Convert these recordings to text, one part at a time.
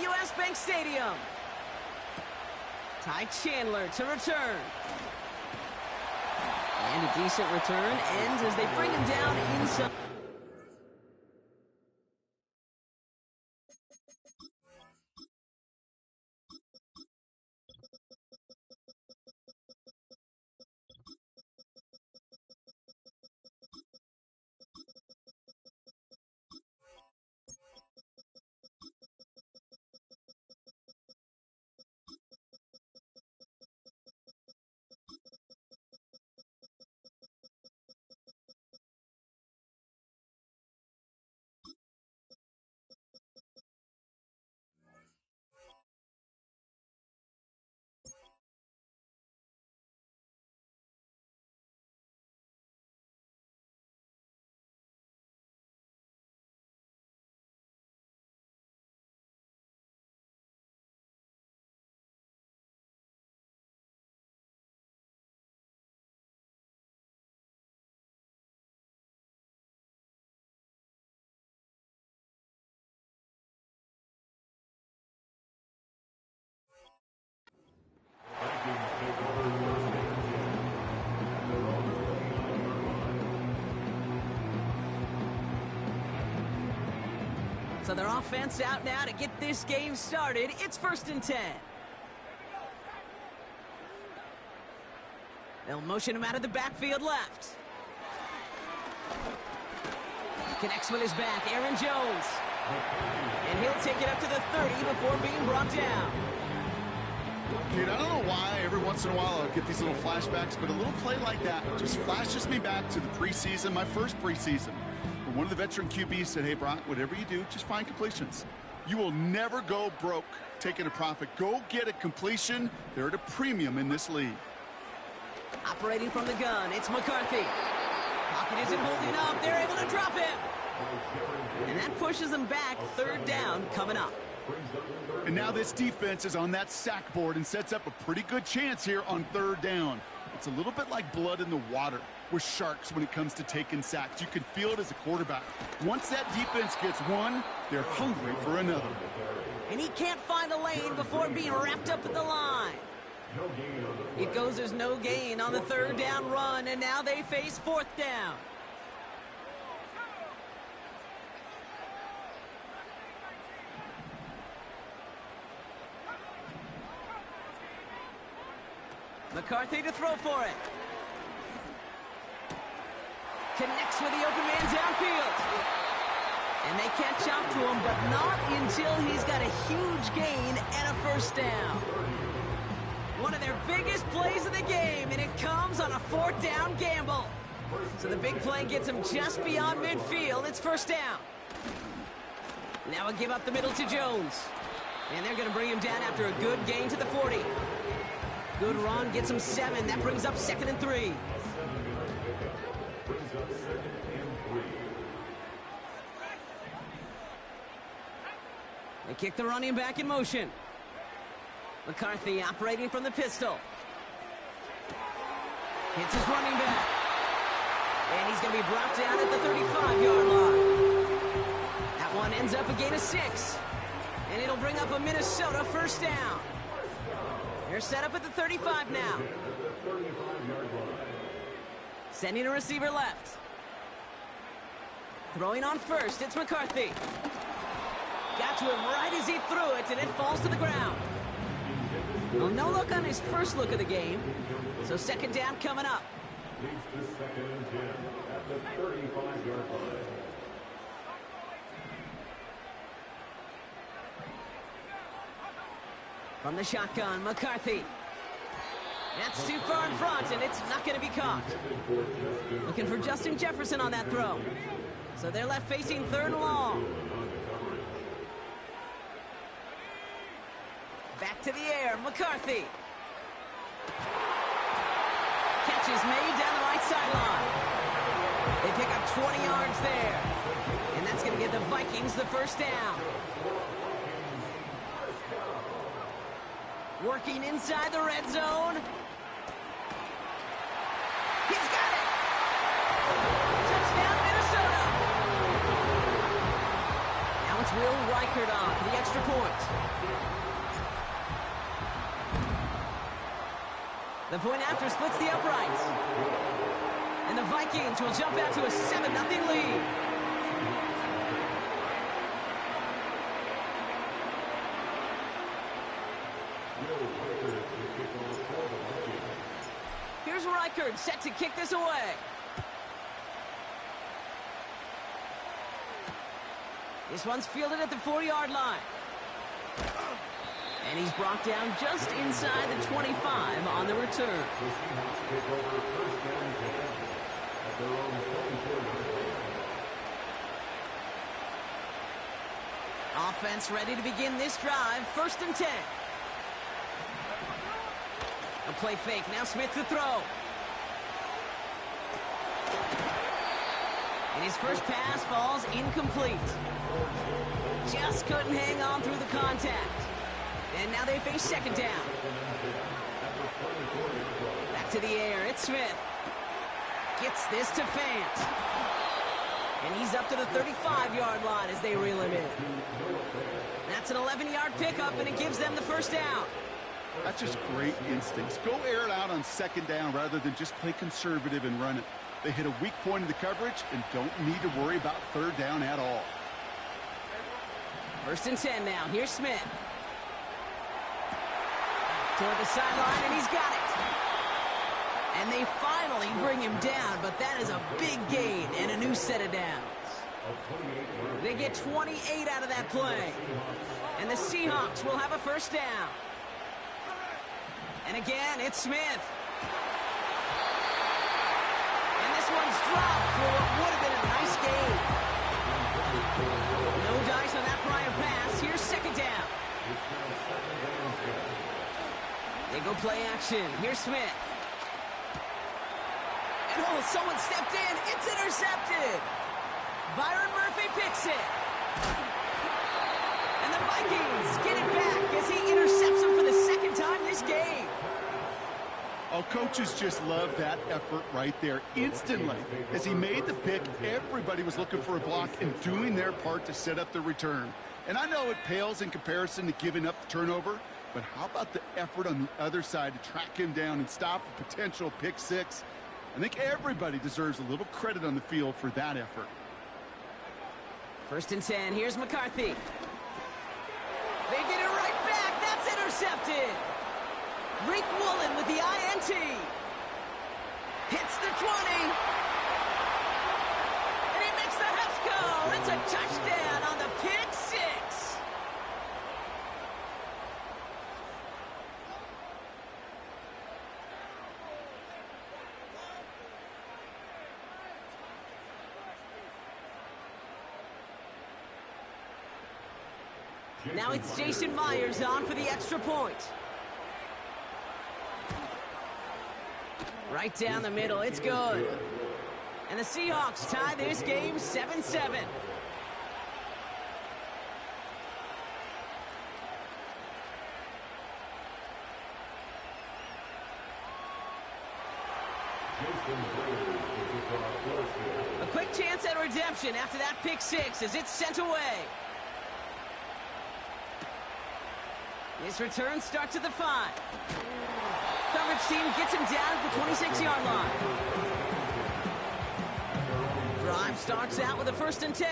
U.S. Bank Stadium. Ty Chandler to return. And a decent return ends as they bring him down inside. So their offense out now to get this game started. It's 1st and 10. They'll motion him out of the backfield left. Connects with his back, Aaron Jones. And he'll take it up to the 30 before being brought down. Dude, I don't know why every once in a while I'll get these little flashbacks, but a little play like that just flashes me back to the preseason, my first preseason. When one of the veteran QBs said, hey, Brock, whatever you do, just find completions. You will never go broke taking a profit. Go get a completion. They're at a premium in this league. Operating from the gun, it's McCarthy. Pocket isn't holding up. They're able to drop him. And that pushes them back. 3rd down coming up. And now this defense is on that sack board and sets up a pretty good chance here on 3rd down. It's a little bit like blood in the water with sharks when it comes to taking sacks. You can feel it as a quarterback. Once that defense gets one, they're hungry for another. And he can't find the lane before being wrapped up at the line. It goes as no gain on the 3rd down run, and now they face 4th down. McCarthy to throw for it. Connects with the open man downfield. And they catch up to him, but not until he's got a huge gain and a 1st down. One of their biggest plays of the game, and it comes on a 4th down gamble. So the big play gets him just beyond midfield. It's 1st down. Now a give up the middle to Jones. And they're going to bring him down after a good gain to the 40. Good run, gets him 7. That brings up 2nd and 3. They kick the running back in motion. McCarthy operating from the pistol. Hits his running back. And he's going to be brought down at the 35-yard line. That one ends up a gain of 6. And it'll bring up a Minnesota 1st down. They're set up at the 35 now. Sending a receiver left. Throwing on 1st, it's McCarthy. Got to him right as he threw it, and it falls to the ground. Well, no look on his first look of the game. So 2nd down coming up. From the shotgun, McCarthy. That's too far in front, and it's not going to be caught. Looking for Justin Jefferson on that throw. So they're left facing 3rd and long. Back to the air, McCarthy. Catch is made down the right sideline. They pick up 20 yards there. And that's going to give the Vikings the 1st down. Working inside the red zone. He's got it! Touchdown, Minnesota! Now it's It's Will Reichert on for the extra point. The point after splits the uprights. And the Vikings will jump out to a 7-0 lead. Here's Reichert set to kick this away. This one's fielded at the 4-yard line. And he's brought down just inside the 25 on the return. Offense ready to begin this drive. 1st and 10. A play fake. Now Smith to throw. And his first pass falls incomplete. Just couldn't hang on through the contact. And now they face 2nd down. Back to the air. It's Smith. Gets this to Fant. And he's up to the 35-yard line as they reel him in. That's an 11-yard pickup, and it gives them the 1st down. That's just great instincts. Go air it out on 2nd down rather than just play conservative and run it. They hit a weak point in the coverage and don't need to worry about 3rd down at all. 1st and 10 now. Here's Smith. Toward the sideline, and he's got it. And they finally bring him down, but that is a big gain and a new set of downs. They get 28 out of that play. And the Seahawks will have a 1st down. And again, it's Smith. And this one's dropped for what would have been a nice gain. No dice on that prior pass. Here's 2nd down. They go play action. Here's Smith. And oh, someone stepped in. It's intercepted. Byron Murphy picks it. And the Vikings get it back as he intercepts him for the 2nd time this game. Oh, coaches just love that effort right there. Instantly, as he made the pick, everybody was looking for a block and doing their part to set up the return. And I know it pales in comparison to giving up the turnover, but how about the effort on the other side to track him down and stop a potential pick 6? I think everybody deserves a little credit on the field for that effort. 1st and 10. Here's McCarthy. They get it right back. That's intercepted. Rick Woolen with the INT. Hits the 20. And he makes the Huffs go. It's a touchdown on the pick 6. Now it's Jason Myers on for the extra point. Right down the middle, it's good. And the Seahawks tie this game 7-7. A quick chance at redemption after that pick 6 as it's sent away. This return starts at the 5. Coverage team gets him down at the 26-yard line. Drive starts out with a 1st and 10.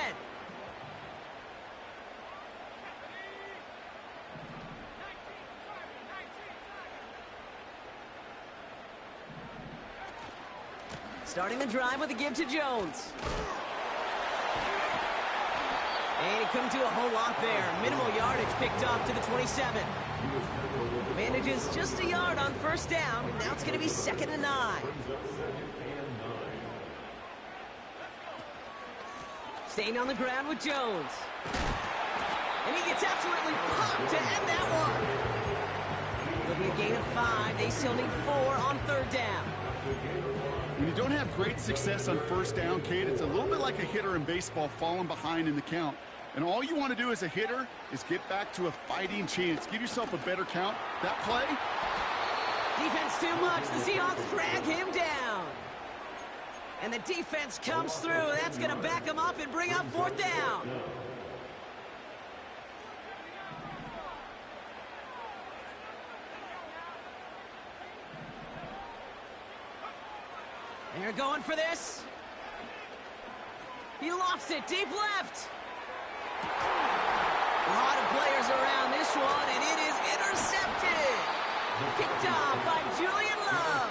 Starting the drive with a give to Jones. And he couldn't do a whole lot there. Minimal yardage picked off to the 27. Manages just a yard on 1st down. Now it's going to be 2nd and 9. Staying on the ground with Jones. And he gets absolutely pumped to end that one. It'll be a gain of 5. They still need 4 on 3rd down. When you don't have great success on 1st down, Kate, it's a little bit like a hitter in baseball falling behind in the count. And all you want to do as a hitter is get back to a fighting chance. Give yourself a better count. That play. Defense too much. The Seahawks drag him down. And the defense comes through. That's going to back him up and bring up 4th down. They're going for this. He lofts it deep left. A lot of players around this one, and it is intercepted. Picked off by Julian Love.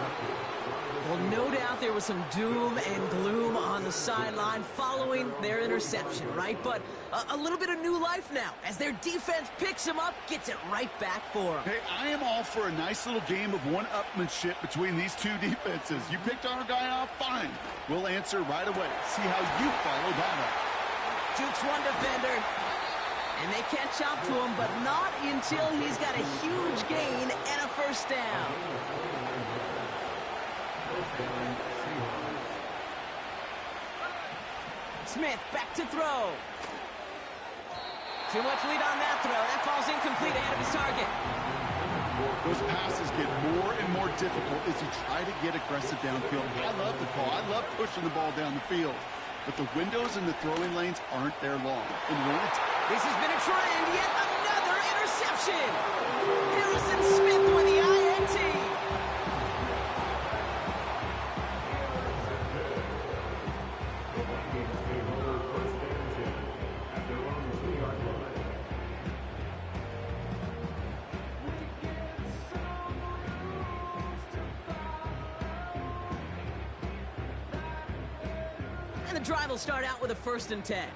Well, no doubt there was some doom and gloom on the sideline following their interception, right? But a little bit of new life now as their defense picks him up, gets it right back for him. Hey, I am all for a nice little game of one-upmanship between these two defenses. You picked our guy off, fine. We'll answer right away. See how you follow that up. Jukes one defender. And they can't chop to him, but not until he's got a huge gain and a first down. Smith back to throw. Too much lead on that throw. That falls incomplete ahead of his target. Those passes get more and more difficult as you try to get aggressive downfield. I love the call. I love pushing the ball down the field. But the windows in the throwing lanes aren't there long. And when it's... This has been a trend. Yet another interception. Harrison Smith with the INT. And the drive will start out with a 1st and 10.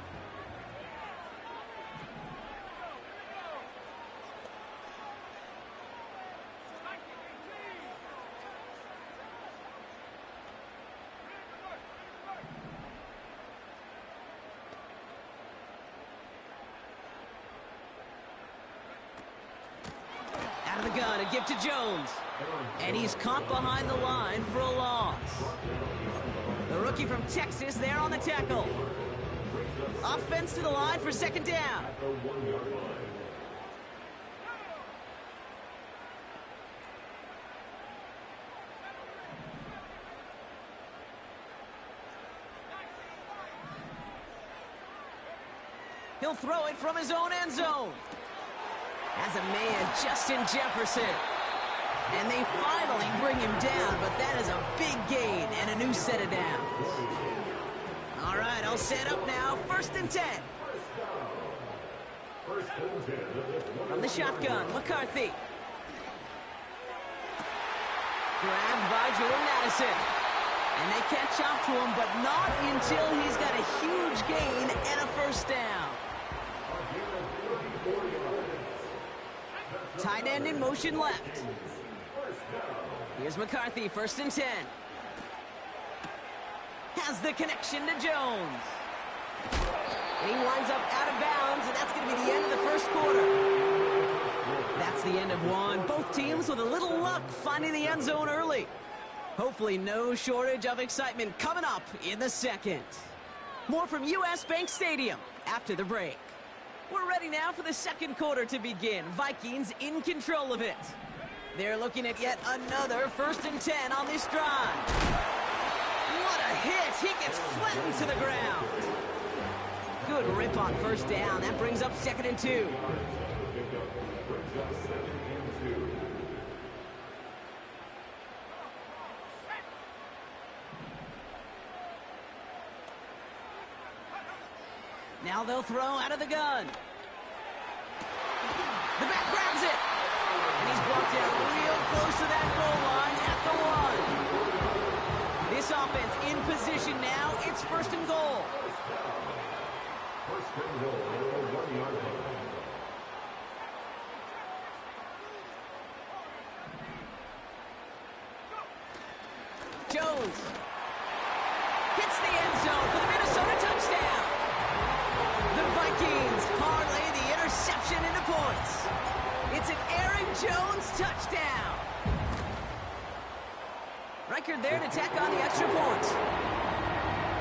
Out of the gun, a give to Jones. And he's caught behind the line for a loss. The rookie from Texas there on the tackle. Offense to the line for 2nd down. He'll throw it from his own end zone. As a man, Justin Jefferson. And they finally bring him down, but that is a big gain and a new set of downs. All right, I'll set up now. 1st and 10. From the shotgun, McCarthy. Grabbed by Jordan Addison. And they can't chop to him, but not until he's got a huge gain and a 1st down. Tight end in motion left. Here's McCarthy, 1st and 10. Has the connection to Jones. And he winds up out of bounds, and that's going to be the end of the 1st quarter. That's the end of one. Both teams with a little luck finding the end zone early. Hopefully no shortage of excitement coming up in the 2nd. More from US Bank Stadium after the break. We're ready now for the 2nd quarter to begin. Vikings in control of it. They're looking at yet another 1st and 10 on this drive. What a hit. He gets flattened to the ground. Good rip on 1st down. That brings up 2nd and 2. Now they'll throw out of the gun. The back grabs it. And he's brought down real close to that goal line at the 1. This offense in position now. It's 1st and goal. Jones hits the end zone for the Minnesota touchdown. The Vikings parlay the interception into points. It's an Aaron Jones touchdown. Reichard there to tack on the extra point.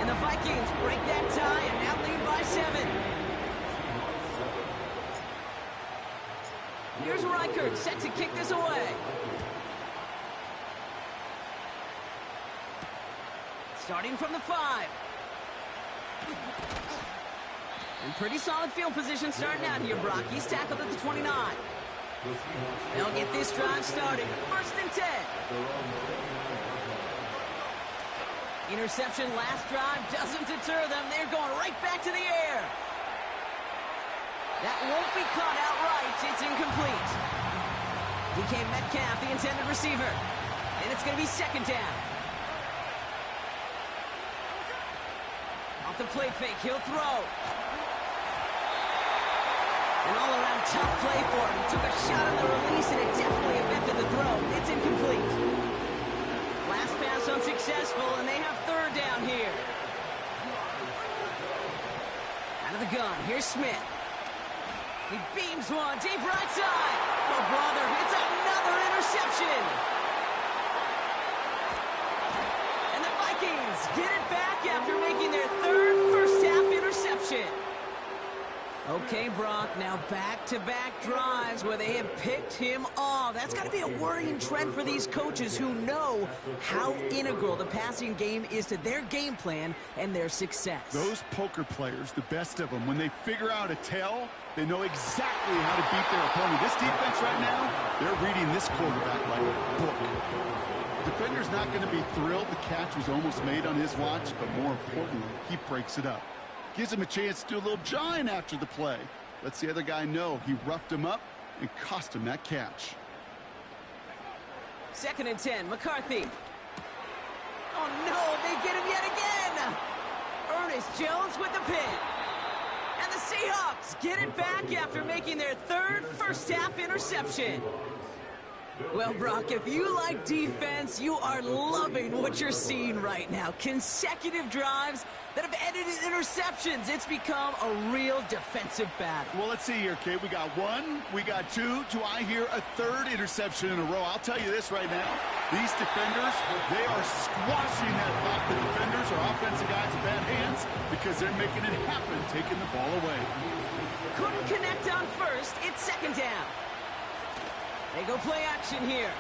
And the Vikings break that tie and now lead by 7. Here's Reichard set to kick this away. Starting from the 5. And pretty solid field position starting out here, Brock. He's tackled at the 29. They'll get this drive started. 1st and 10. Interception last drive doesn't deter them. They're going right back to the air. That won't be caught outright. It's incomplete. DK Metcalf, the intended receiver. And it's going to be second down. Off the play fake, he'll throw. An all-around tough play for him. He took a shot on the release, and it definitely affected the throw. It's incomplete. Last pass unsuccessful, and they have third down here. Out of the gun, here's Smith. He beams one, deep right side. Oh, brother, it's another interception. And the Vikings get it back after making their third first-half interception. Okay, Brock, now back-to-back drives where they have picked him off. That's got to be a worrying trend for these coaches who know how integral the passing game is to their game plan and their success. Those poker players, the best of them, when they figure out a tell, they know exactly how to beat their opponent. This defense right now, they're reading this quarterback like a book. The defender's not going to be thrilled the catch was almost made on his watch, but more importantly, he breaks it up. Gives him a chance to do a little jawing after the play. Lets the other guy know he roughed him up and cost him that catch. 2nd and 10, McCarthy. Oh no, they get him yet again! Ernest Jones with the pick. And the Seahawks get it back after making their third first-half interception. Well, Brock, if you like defense, you are loving what you're seeing right now. Consecutive drives that have ended in interceptions. It's become a real defensive battle. Well, let's see here, Kate. We got one, we got two. Do I hear a third interception in a row? I'll tell you this right now. These defenders, they are squashing that thought the defenders are offensive guys in bad hands because they're making it happen, taking the ball away. Couldn't connect on first. It's second down. They go play action here.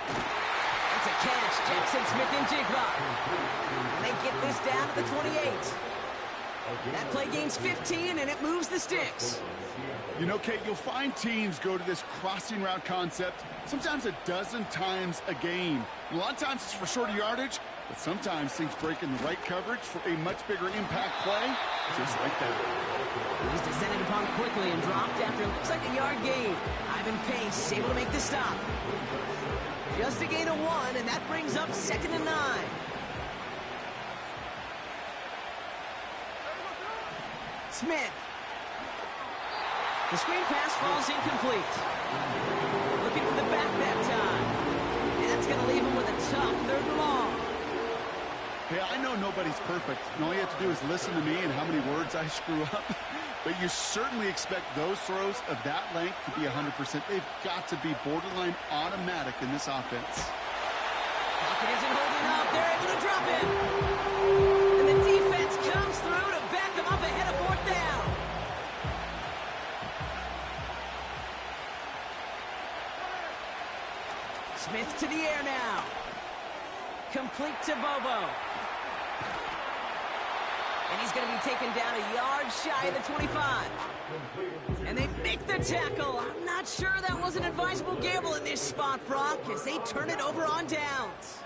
It's a catch. Jackson Smith-Njigba. And they get this down to the 28. That play gains 15, and it moves the sticks. You know, Kate, you'll find teams go to this crossing route concept sometimes a dozen times a game. A lot of times it's for shorter yardage, but sometimes things break in the right coverage for a much bigger impact play, just like that. He's descended upon quickly and dropped after looks like a yard gain. Ivan Pace able to make the stop. Just a gain of 1, and that brings up 2nd and 9. Smith. The screen pass falls incomplete. Looking for the back that time. And that's going to leave him with a tough 3rd and long. Hey, I know nobody's perfect, and all you have to do is listen to me and how many words I screw up. But you certainly expect those throws of that length to be 100%. They've got to be borderline automatic in this offense. Pocket isn't holding up. They're able to drop it. And the defense comes through to back them up ahead of 4th down. Smith to the air now. Complete to Bobo. And he's going to be taken down a yard shy of the 25. And they make the tackle. I'm not sure that was an advisable gamble in this spot, Brock, as they turn it over on downs.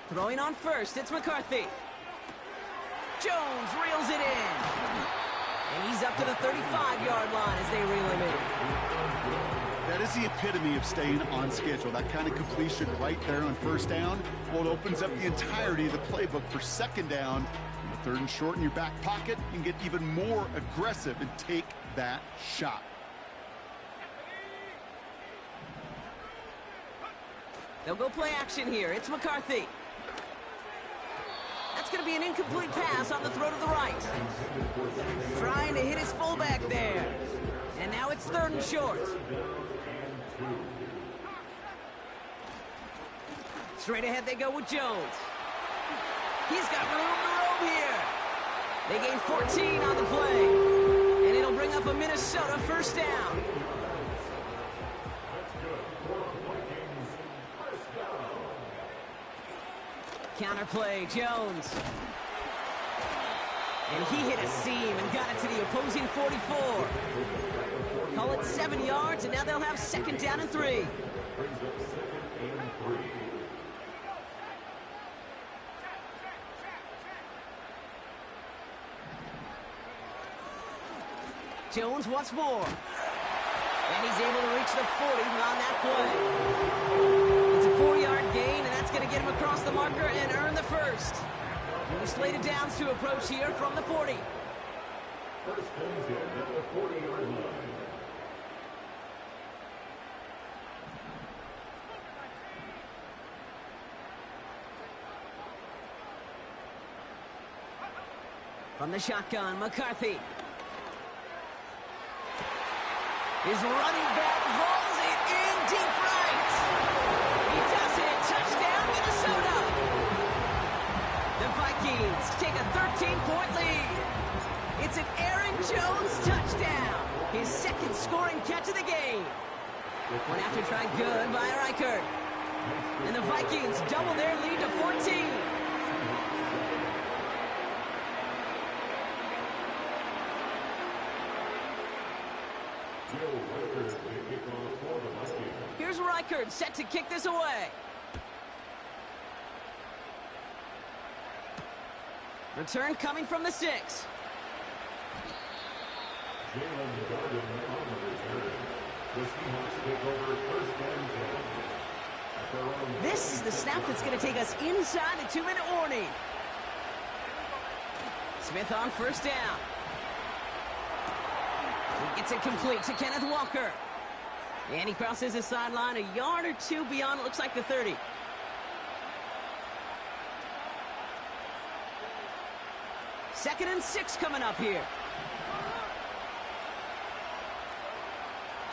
Throwing on first, it's McCarthy. Jones reels it in. And he's up to the 35-yard line as they reel him in. That is the epitome of staying on schedule. That kind of completion right there on 1st down. Well, it opens up the entirety of the playbook for 2nd down. 3rd and short in your back pocket. You can get even more aggressive and take that shot. They'll go play action here. It's McCarthy. That's going to be an incomplete pass on the throw to the right. Trying to hit his fullback there. And now it's 3rd and short. Straight ahead they go with Jones. He's got room to roam here. They gain 14 on the play. And it'll bring up a Minnesota 1st down. Counter play, Jones. And he hit a seam and got it to the opposing 44. Call it 7 yards, and now they'll have second down and 3. Jones once more. And he's able to reach the 40 on that play. It's a 4-yard gain, and that's going to get him across the marker and earn the first. New slated downs to approach here from the 40. First and 10 at the 40-yard line. From the shotgun, McCarthy. His running back hauls it in deep right. He does it. Touchdown, Minnesota. The Vikings take a 13-point lead. It's an Aaron Jones touchdown. His second scoring catch of the game. One after try good by Reichert. And the Vikings double their lead to 14. Here's Reichert set to kick this away. Return coming from the 6. This is the snap that's going to take us inside the 2-minute warning. Smith on first down. He gets it complete to Kenneth Walker. And he crosses the sideline a yard or two beyond, it looks like the 30. Second and 6 coming up here.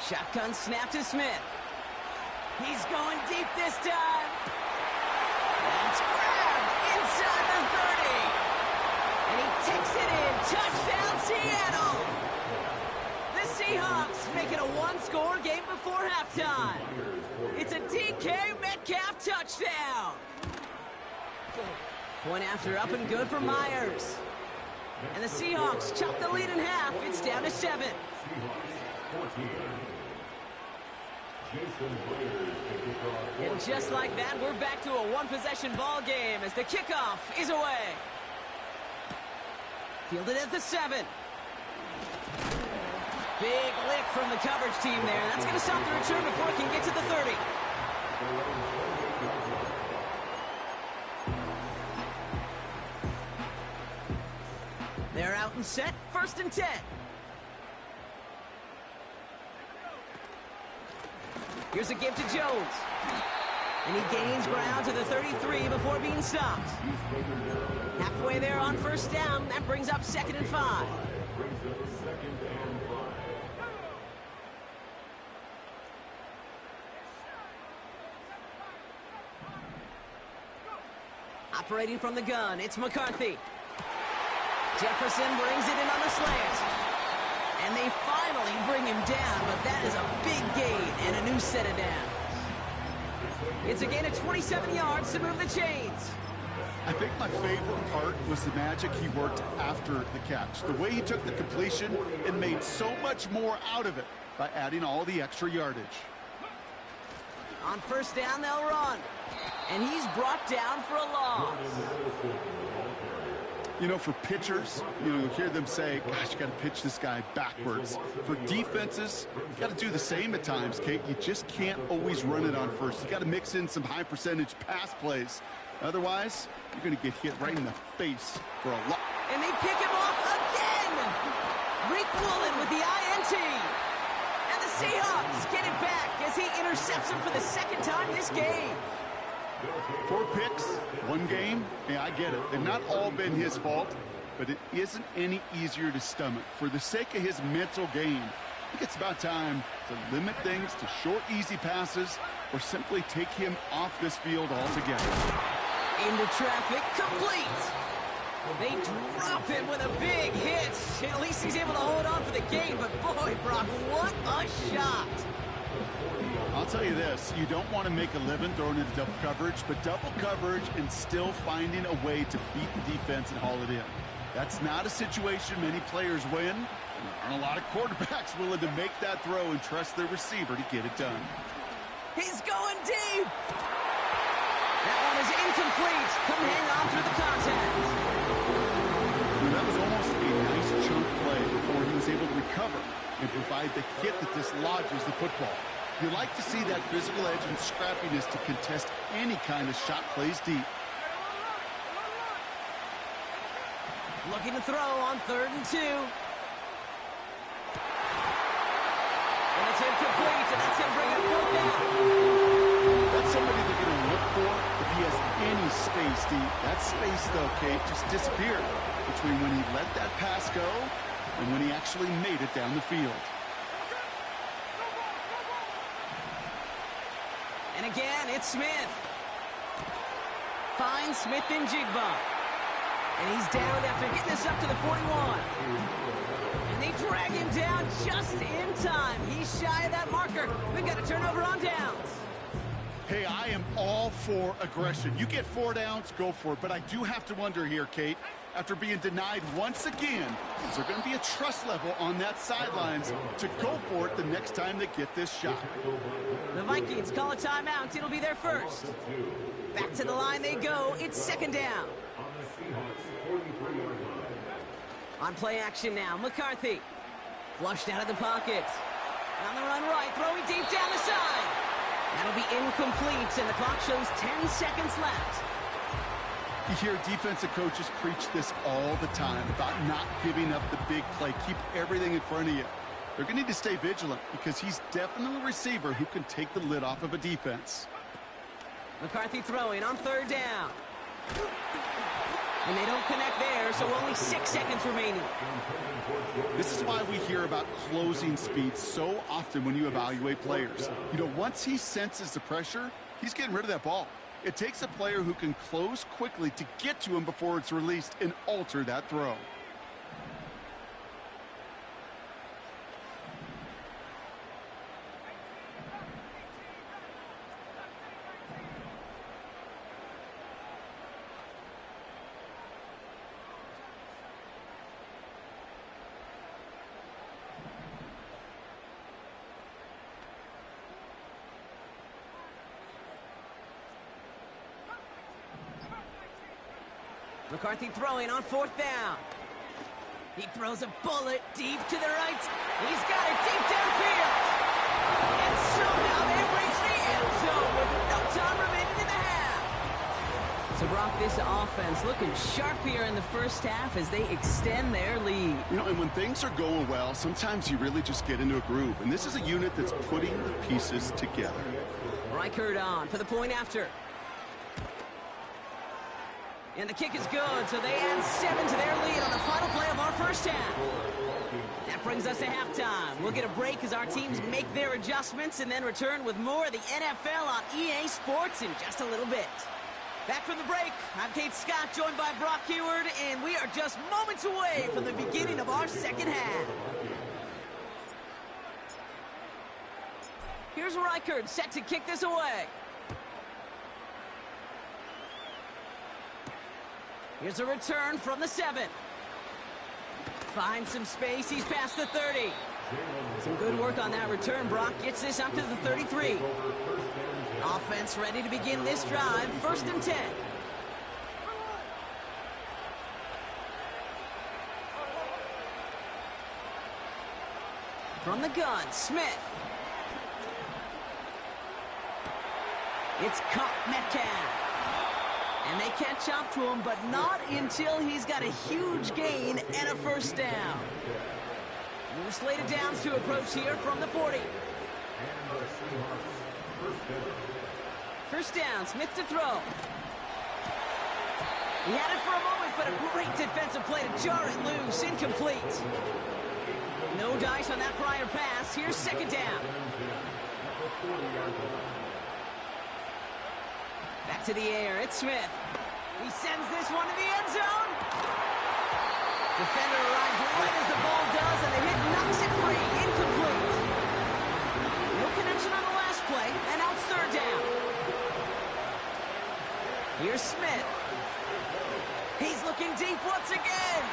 Shotgun snap to Smith. He's going deep this time. That's grabbed inside the 30. And he takes it in. Touchdown, Seattle. The Seahawks make it a one-score game before halftime. It's a DK Metcalf touchdown. Point after up and good for Myers. And the Seahawks chop the lead in half. It's down to 7. And just like that, we're back to a one-possession ball game as the kickoff is away. Fielded at the 7. Big lick from the coverage team there. That's going to stop the return before it can get to the 30. They're out and set. First and 10. Here's a give to Jones. And he gains ground to the 33 before being stopped. Halfway there on first down. That brings up second and 5. Operating from the gun, it's McCarthy. Jefferson brings it in on the slant. And they finally bring him down, but that is a big gain and a new set of downs. It's a gain of 27 yards to move the chains. I think my favorite part was the magic he worked after the catch. The way he took the completion and made so much more out of it by adding all the extra yardage. On first down, they'll run. And he's brought down for a loss. You know, for pitchers, you hear them say, gosh, you got to pitch this guy backwards. For defenses, you got to do the same at times, Kate. You just can't always run it on first. You got to mix in some high percentage pass plays. Otherwise, you're going to get hit right in the face for a lot. And they pick him off again. Rick Woolen with the INT. And the Seahawks get it back as he intercepts him for the second time this game. 4 picks, 1 game. Yeah, I get it. They've not all been his fault, but it isn't any easier to stomach. For the sake of his mental game, I think it's about time to limit things to short, easy passes or simply take him off this field altogether. Into traffic, complete. They drop him with a big hit. At least he's able to hold on for the game, but boy, Brock, what a shot. I'll tell you this, you don't want to make a living throwing into double coverage, but double coverage and still finding a way to beat the defense and haul it in. That's not a situation many players win. And there aren't a lot of quarterbacks willing to make that throw and trust their receiver to get it done. He's going deep. That one is incomplete. Couldn't hang on through the contact. That was almost a nice chunk play before he was able to recover and provide the hit that dislodges the football. You like to see that physical edge and scrappiness to contest any kind of shot plays deep. Looking to throw on 3rd and 2. And it's incomplete, and that's going to bring it 4th down. That's somebody they're going to look for if he has any space deep. That space, though, Kate, just disappeared between when he let that pass go and when he actually made it down the field. And again, it's Smith. Finds Smith in Jigba. And he's down after getting this up to the 41. And they drag him down just in time. He's shy of that marker. We've got a turnover on downs. Hey, I am all for aggression. You get 4 downs, go for it. But I do have to wonder here, Kate, after being denied once again, is there going to be a trust level on that sidelines to go for it the next time they get this shot? The Vikings call a timeout. It'll be their first. Back to the line they go. It's 2nd down. On play action now, McCarthy. Flushed out of the pocket. On the run right, throwing deep down the side. That'll be incomplete, and the clock shows 10 seconds left. You hear defensive coaches preach this all the time about not giving up the big play. Keep everything in front of you. They're going to need to stay vigilant because he's definitely a receiver who can take the lid off of a defense. McCarthy throwing on 3rd down. And they don't connect there, so only 6 seconds remaining. This is why we hear about closing speed so often when you evaluate players. You know, once he senses the pressure, he's getting rid of that ball. It takes a player who can close quickly to get to him before it's released and alter that throw. McCarthy throwing on 4th down. He throws a bullet deep to the right. He's got it deep downfield. And somehow they reach the end zone with no time remaining in the half. So, Brock, this offense looking sharp here in the first half as they extend their lead. You know, and when things are going well, sometimes you really just get into a groove. And this is a unit that's putting the pieces together. Reichert on for the point after. And the kick is good, so they add 7 to their lead on the final play of our first half. That brings us to halftime. We'll get a break as our teams make their adjustments and then return with more of the NFL on EA Sports in just a little bit. Back from the break, I'm Kate Scott, joined by Brock Heward, and we are just moments away from the beginning of our second half. Here's Reichert set to kick this away. Here's a return from the 7. Finds some space. He's past the 30. Some good work on that return. Brock gets this up to the 33. Offense ready to begin this drive. 1st and 10. From the gun, Smith. It's caught Metcalf. And they catch up to him, but not until he's got a huge gain and a 1st down. New slated downs to approach here from the 40. 1st down, Smith to throw. He had it for a moment, but a great defensive play to jar it loose. Incomplete. No dice on that prior pass. Here's 2nd down. Back to the air, it's Smith. He sends this one to the end zone. Defender arrives right as the ball does, and the hit knocks it free. Incomplete. No connection on the last play, and now it's 3rd down. Here's Smith. He's looking looking deep once again.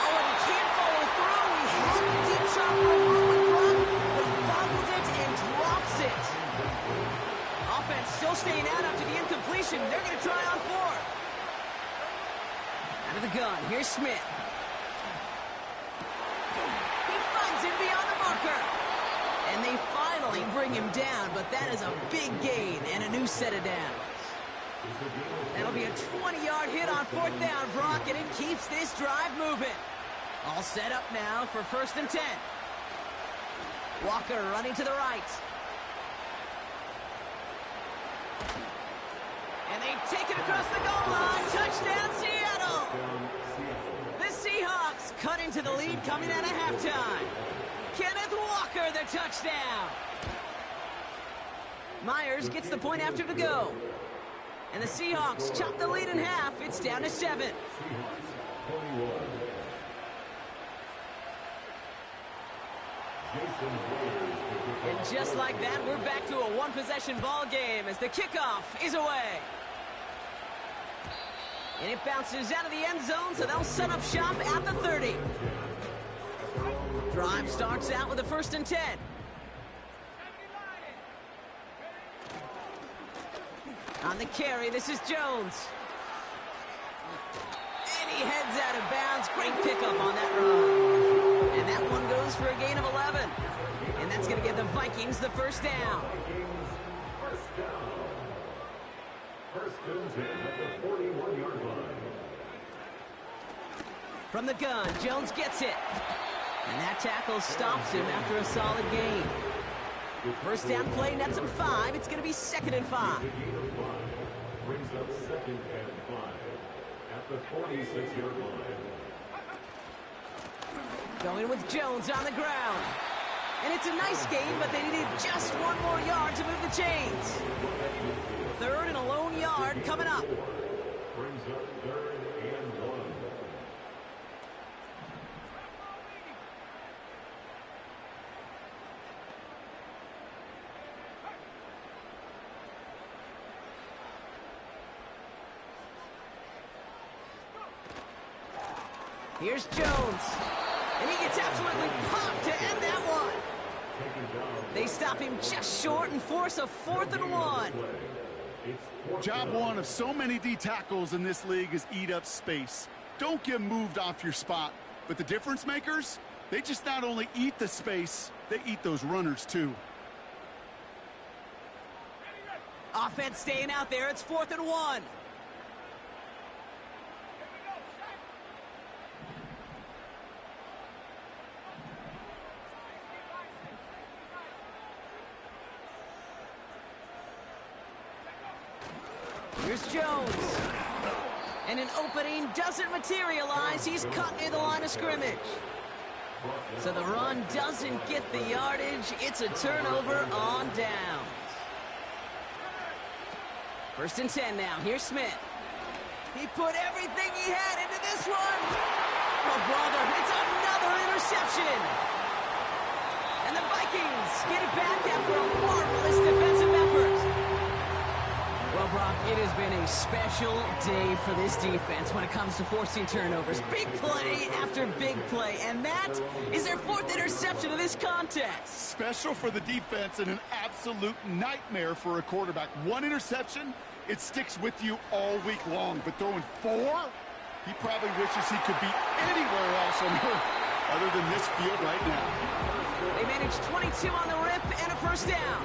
Oh, and he can't follow through. He had the deep shot for a moment, Brock, but he bobbled it and drops it. Offense still staying out after the incompletion. They're going to try on fourth. Out of the gun, here's Smith. He finds him beyond the marker. And they finally bring him down, but that is a big gain and a new set of downs. That'll be a 20-yard hit on fourth down, Brock, and it keeps this drive moving. All set up now for 1st and 10. Walker running to the right. And they take it across the goal line. Touchdown, Seattle! The Seahawks cut into the lead coming out of halftime. Kenneth Walker, the touchdown. Myers gets the point after the go. And the Seahawks chop the lead in half. It's down to 7. And just like that, we're back to a one-possession ball game as the kickoff is away. And it bounces out of the end zone, so they'll set up shop at the 30. Drive starts out with a 1st and 10. On the carry, this is Jones. And he heads out of bounds. Great pickup on that run. And that one goes for a gain of 11. And that's going to give the Vikings the 1st down. First and 10 at the 41-yard line. From the gun, Jones gets it. And that tackle stops him after a solid gain. 1st down play, nets him 5. It's going to be 2nd and 5. Brings up 2nd and 5 at the 46-yard line. Going with Jones on the ground. And it's a nice gain, but they needed just 1 more yard to move the chains. 3rd and a lone yard coming up. Brings up 3rd and 1. Here's Jones. And he gets absolutely popped to end that one. They stop him just short and force a 4th and 1. Job one of so many D tackles in this league is eat up space. Don't get moved off your spot. But the difference makers, they just not only eat the space, they eat those runners too. Offense staying out there. It's 4th and 1. Here's Jones. And an opening doesn't materialize. He's cut near the line of scrimmage. So the run doesn't get the yardage. It's a turnover on downs. 1st and 10 now. Here's Smith. He put everything he had into this one. Oh, brother, it's another interception. And the Vikings get it back after a marvelous defensive effort. Well, Brock, it has been a special day for this defense when it comes to forcing turnovers. Big play after big play, and that is their 4th interception of this contest. Special for the defense and an absolute nightmare for a quarterback. 1 interception, it sticks with you all week long. But throwing 4, he probably wishes he could be anywhere else on earth other than this field right now. They managed 22 on the rip and a 1st down.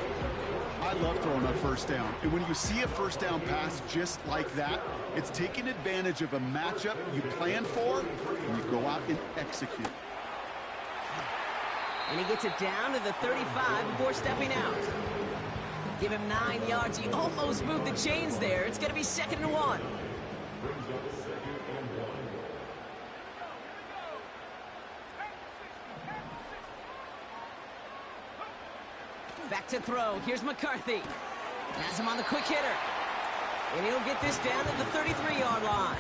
I love throwing a 1st down. And when you see a 1st down pass just like that, it's taking advantage of a matchup you plan for, and you go out and execute. And he gets it down to the 35 before stepping out. Give him 9 yards. He almost moved the chains there. It's going to be 2nd and 1. Back to throw. Here's McCarthy. Has him on the quick hitter. And he'll get this down to the 33-yard line.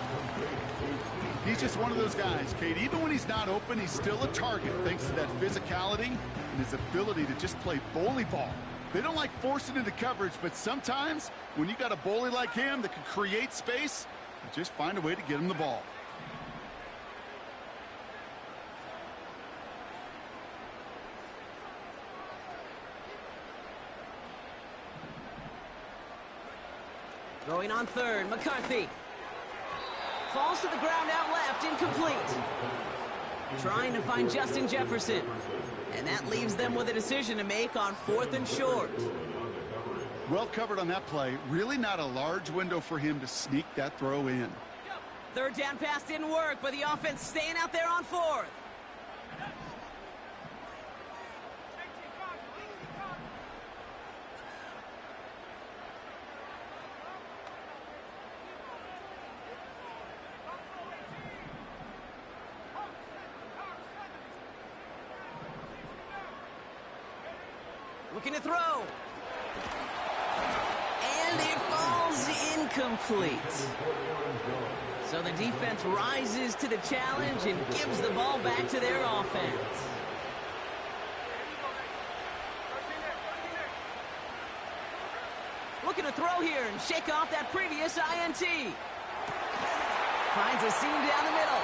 He's just one of those guys, Kate. Even when he's not open, he's still a target thanks to that physicality and his ability to just play bully ball. They don't like forcing into coverage, but sometimes when you got a bully like him that can create space, Just find a way to get him the ball. Throwing on third, McCarthy. Falls to the ground out left, incomplete. Trying to find Justin Jefferson. And that leaves them with a decision to make on 4th and short. Well covered on that play. Really not a large window for him to sneak that throw in. Third down pass didn't work, but the offense staying out there on 4th. Looking to throw. And it falls incomplete. So the defense rises to the challenge and gives the ball back to their offense. Looking to throw here and shake off that previous INT. Finds a seam down the middle.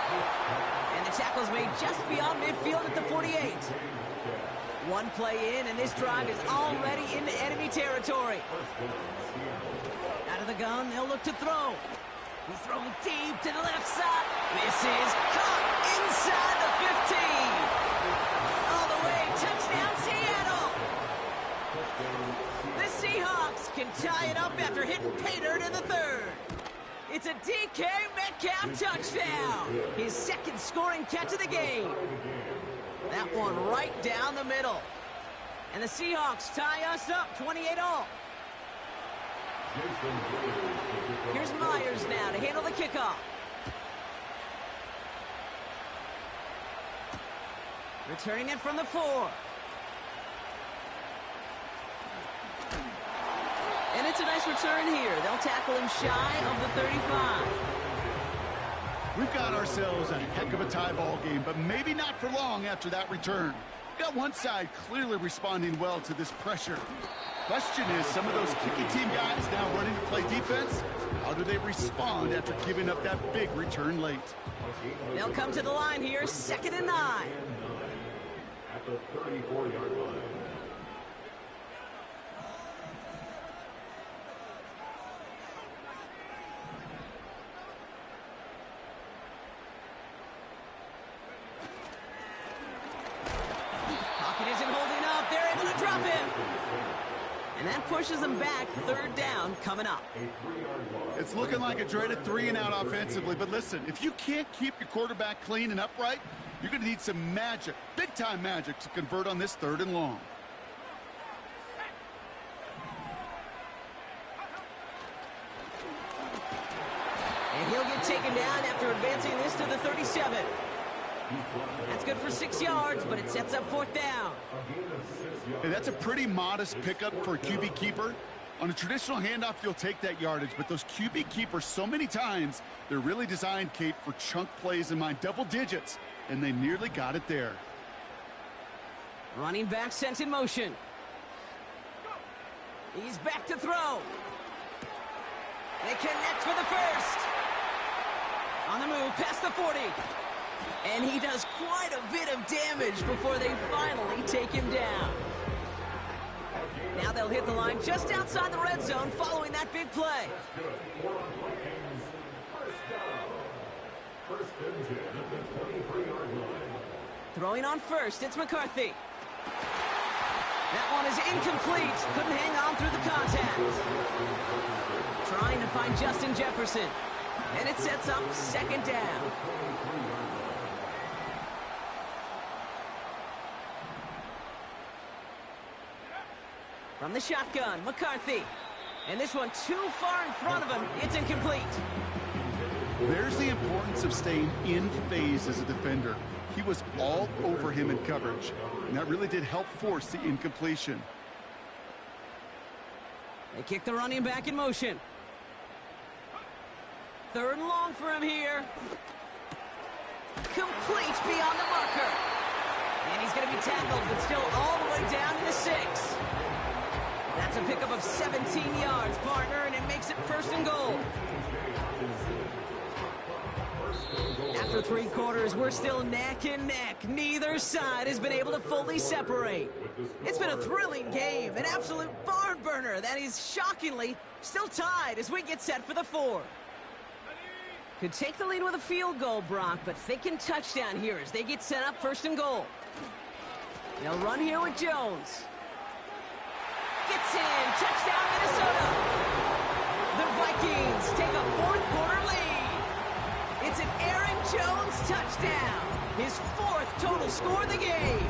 And the tackle's made just beyond midfield at the 48. One play in, and this drive is already into enemy territory. Out of the gun, they'll look to throw. He's throwing deep to the left side. This is caught inside the 15. All the way, touchdown Seattle. The Seahawks can tie it up after hitting pay dirt in the third. It's a DK Metcalf touchdown. His second scoring catch of the game. That one right down the middle. And the Seahawks tie us up 28-all. Here's Myers now to handle the kickoff. Returning it from the 4. And it's a nice return here. They'll tackle him shy of the 35. We've got ourselves a heck of a tie ball game, but maybe not for long after that return. Got one side clearly responding well to this pressure. Question is, some of those kicking team guys now running to play defense, how do they respond after giving up that big return late? They'll come to the line here, 2nd and 9. At the 34-yard line. And that pushes them back. 3rd down coming up. It's looking like a dreaded 3-and-out offensively, but listen, if you can't keep your quarterback clean and upright, you're going to need some magic, big-time magic, to convert on this 3rd and long. And he'll get taken down after advancing this to the 37. That's good for 6 yards, but it sets up 4th down. And that's a pretty modest pickup for a QB keeper. On a traditional handoff, you'll take that yardage, but those QB keepers, so many times, they're really designed, Kate, for chunk plays in mind, double digits, and they nearly got it there. Running back sent in motion. He's back to throw. They connect for the first. On the move, past the 40. And he does quite a bit of damage before they finally take him down. Now they'll hit the line just outside the red zone following that big play. Throwing on first, it's McCarthy. That one is incomplete. Couldn't hang on through the contact. Trying to find Justin Jefferson. And it sets up 2nd down. From the shotgun, McCarthy. And this one too far in front of him. It's incomplete. There's the importance of staying in phase as a defender. He was all over him in coverage, and that really did help force the incompletion. They kick the running back in motion. 3rd and long for him here. Complete beyond the marker. And he's going to be tackled, but still all the way down to the 6. That's a pickup of 17 yards, partner, and it makes it 1st and goal. After 3 quarters, we're still neck and neck. Neither side has been able to fully separate. It's been a thrilling game, an absolute barn burner that is shockingly still tied as we get set for the 4th. Could take the lead with a field goal, Brock, but thinking touchdown here as they get set up 1st and goal. They'll run here with Jones. Gets in. Touchdown, Minnesota. The Vikings take a 4th quarter lead. It's an Aaron Jones touchdown. His 4th total score of the game.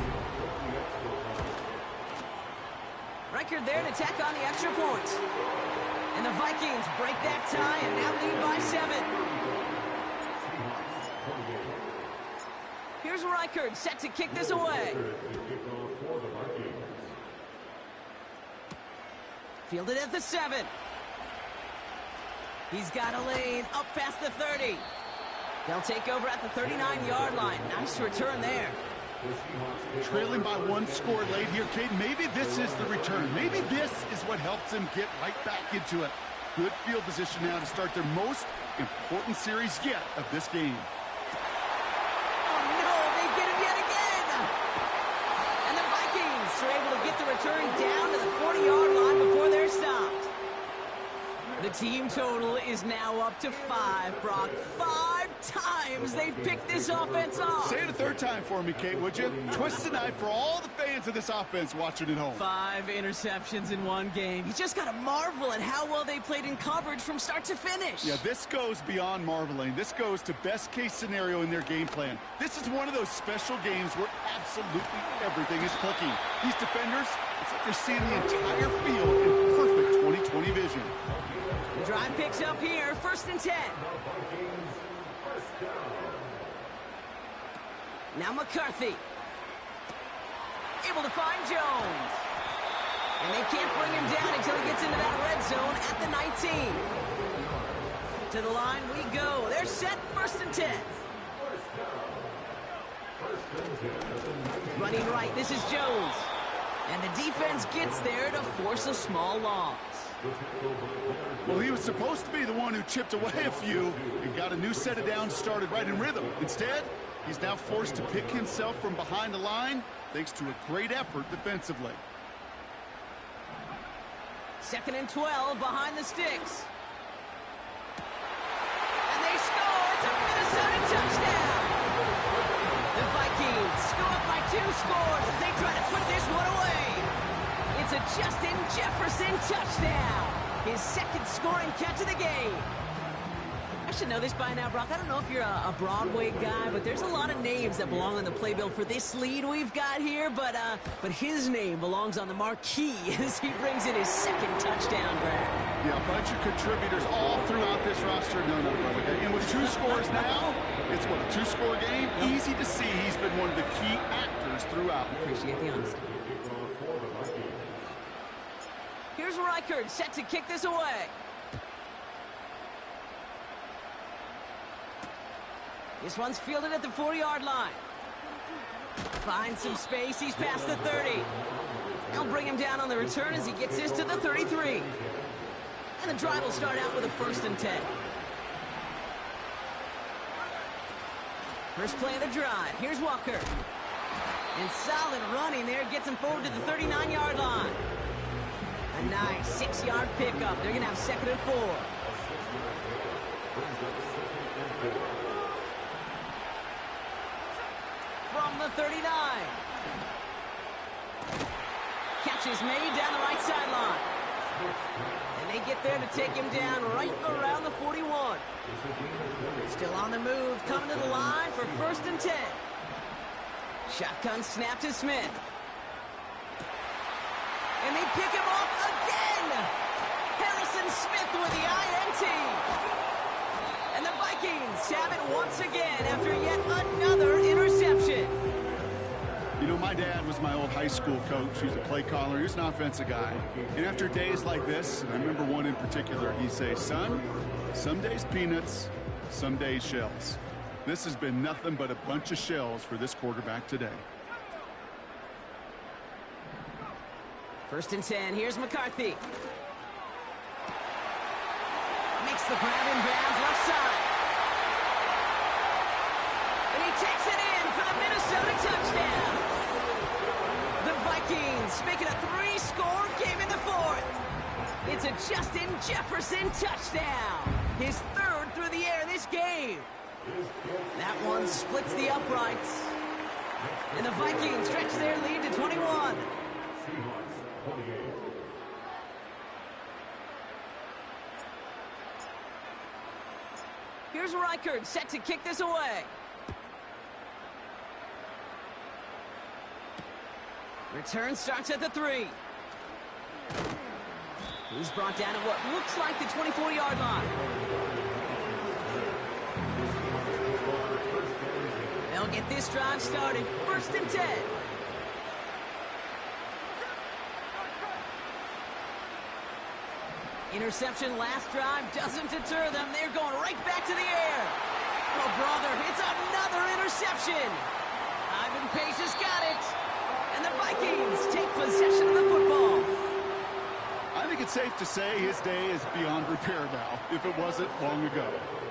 Record there to tack on the extra points. And the Vikings break that tie and now lead by 7. Here's Reichard set to kick this away. Fielded at the 7. He's got a lane up past the 30. They'll take over at the 39-yard line. Nice return there. Trailing by 1 score late here, Cade. Maybe this is the return. Maybe this is what helps them get right back into it. Good field position now to start their most important series yet of this game. Oh, no, they get him yet again. And the Vikings are able to get the return down to the 40-yard line before they're stopped. The team total is now up to 5, Brock. 5 times they've picked this offense off. Say it a 3rd time for me, Kate, would you? Twist the knife for all the fans of this offense watching at home. 5 interceptions in 1 game. You just got to marvel at how well they played in coverage from start to finish. Yeah, this goes beyond marveling. This goes to best-case scenario in their game plan. This is one of those special games where absolutely everything is clicking. These defenders, it's like they're seeing the entire field in perfect 20/20 vision. The drive picks up here, 1st and 10. Now McCarthy. Able to find Jones. And they can't bring him down until he gets into that red zone at the 19. To the line we go. They're set, 1st and 10. Running right, this is Jones. And the defense gets there to force a small loss. Well, he was supposed to be the one who chipped away a few and got a new set of downs started right in rhythm. Instead, he's now forced to pick himself from behind the line thanks to a great effort defensively. 2nd and 12 behind the sticks. And they score. It's a Minnesota touchdown. The Vikings go up by 2 scores as they try to put this one away. It's a Justin Jefferson touchdown. His 2nd scoring catch of the game. I should know this by now, Brock. I don't know if you're a Broadway guy, but there's a lot of names that belong on the playbill for this lead we've got here. But his name belongs on the marquee as he brings in his 2nd touchdown grab. Yeah, a bunch of contributors all throughout this roster. No, brother. And with 2 scores now, it's what, a 2-score game? Yep. Easy to see he's been one of the key actors throughout. Appreciate the honesty. Here's Reichard set to kick this away. This one's fielded at the 40-yard line. Finds some space. He's past the 30. They'll bring him down on the return as he gets this to the 33. And the drive will start out with a 1st and 10. First play of the drive. Here's Walker. And solid running there. Gets him forward to the 39-yard line. A nice 6-yard pickup. They're going to have 2nd and 4. From the 39. Catch is made down the right sideline. And they get there to take him down right around the 41. Still on the move, coming to the line for 1st and 10. Shotgun snap to Smith. And they pick him off again. Harrison Smith with the INT. And the Vikings have it once again after yet another interception. You know, my dad was my old high school coach. He was a play caller. He was an offensive guy. And after days like this, and I remember one in particular, he'd say, son, some days peanuts, some days shells. This has been nothing but a bunch of shells for this quarterback today. 1st and 10. Here's McCarthy. Makes the grab in bounds left side. he takes it in for the Minnesota touchdown. The Vikings make it a 3-score game in the fourth. It's a Justin Jefferson touchdown. His third through the air this game. That one splits the uprights. And the Vikings stretch their lead to 21. Here's Reichard set to kick this away. Return starts at the 3. He's brought down at what looks like the 24-yard line. They'll get this drive started. 1st and 10. Interception last drive doesn't deter them. They're going right back to the air. Oh, brother, it's another interception. Ivan Pace has got it. And the Vikings take possession of the football. I think it's safe to say his day is beyond repair now, if it wasn't long ago.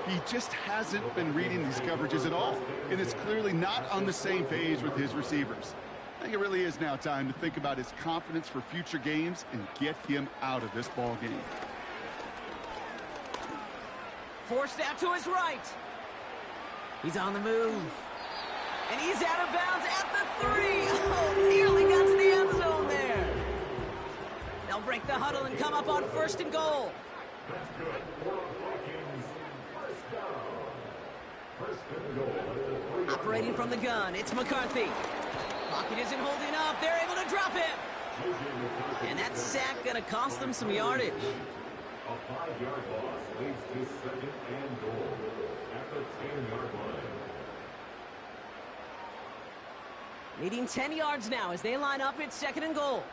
He just hasn't been reading these coverages at all, and it's clearly not on the same page with his receivers. I think it really is now time to think about his confidence for future games and get him out of this ball game. Forced out to his right. He's on the move. And he's out of bounds at the 3. Oh, nearly got to the end zone there. They'll break the huddle and come up on 1st and goal. Operating from the gun, it's McCarthy. Pocket isn't holding up. They're able to drop him. And that sack going to cost them some yardage. A 5-yard loss leads to 2nd and goal at the 10-yard line. Leading 10 yards now as they line up. It's 2nd and goal.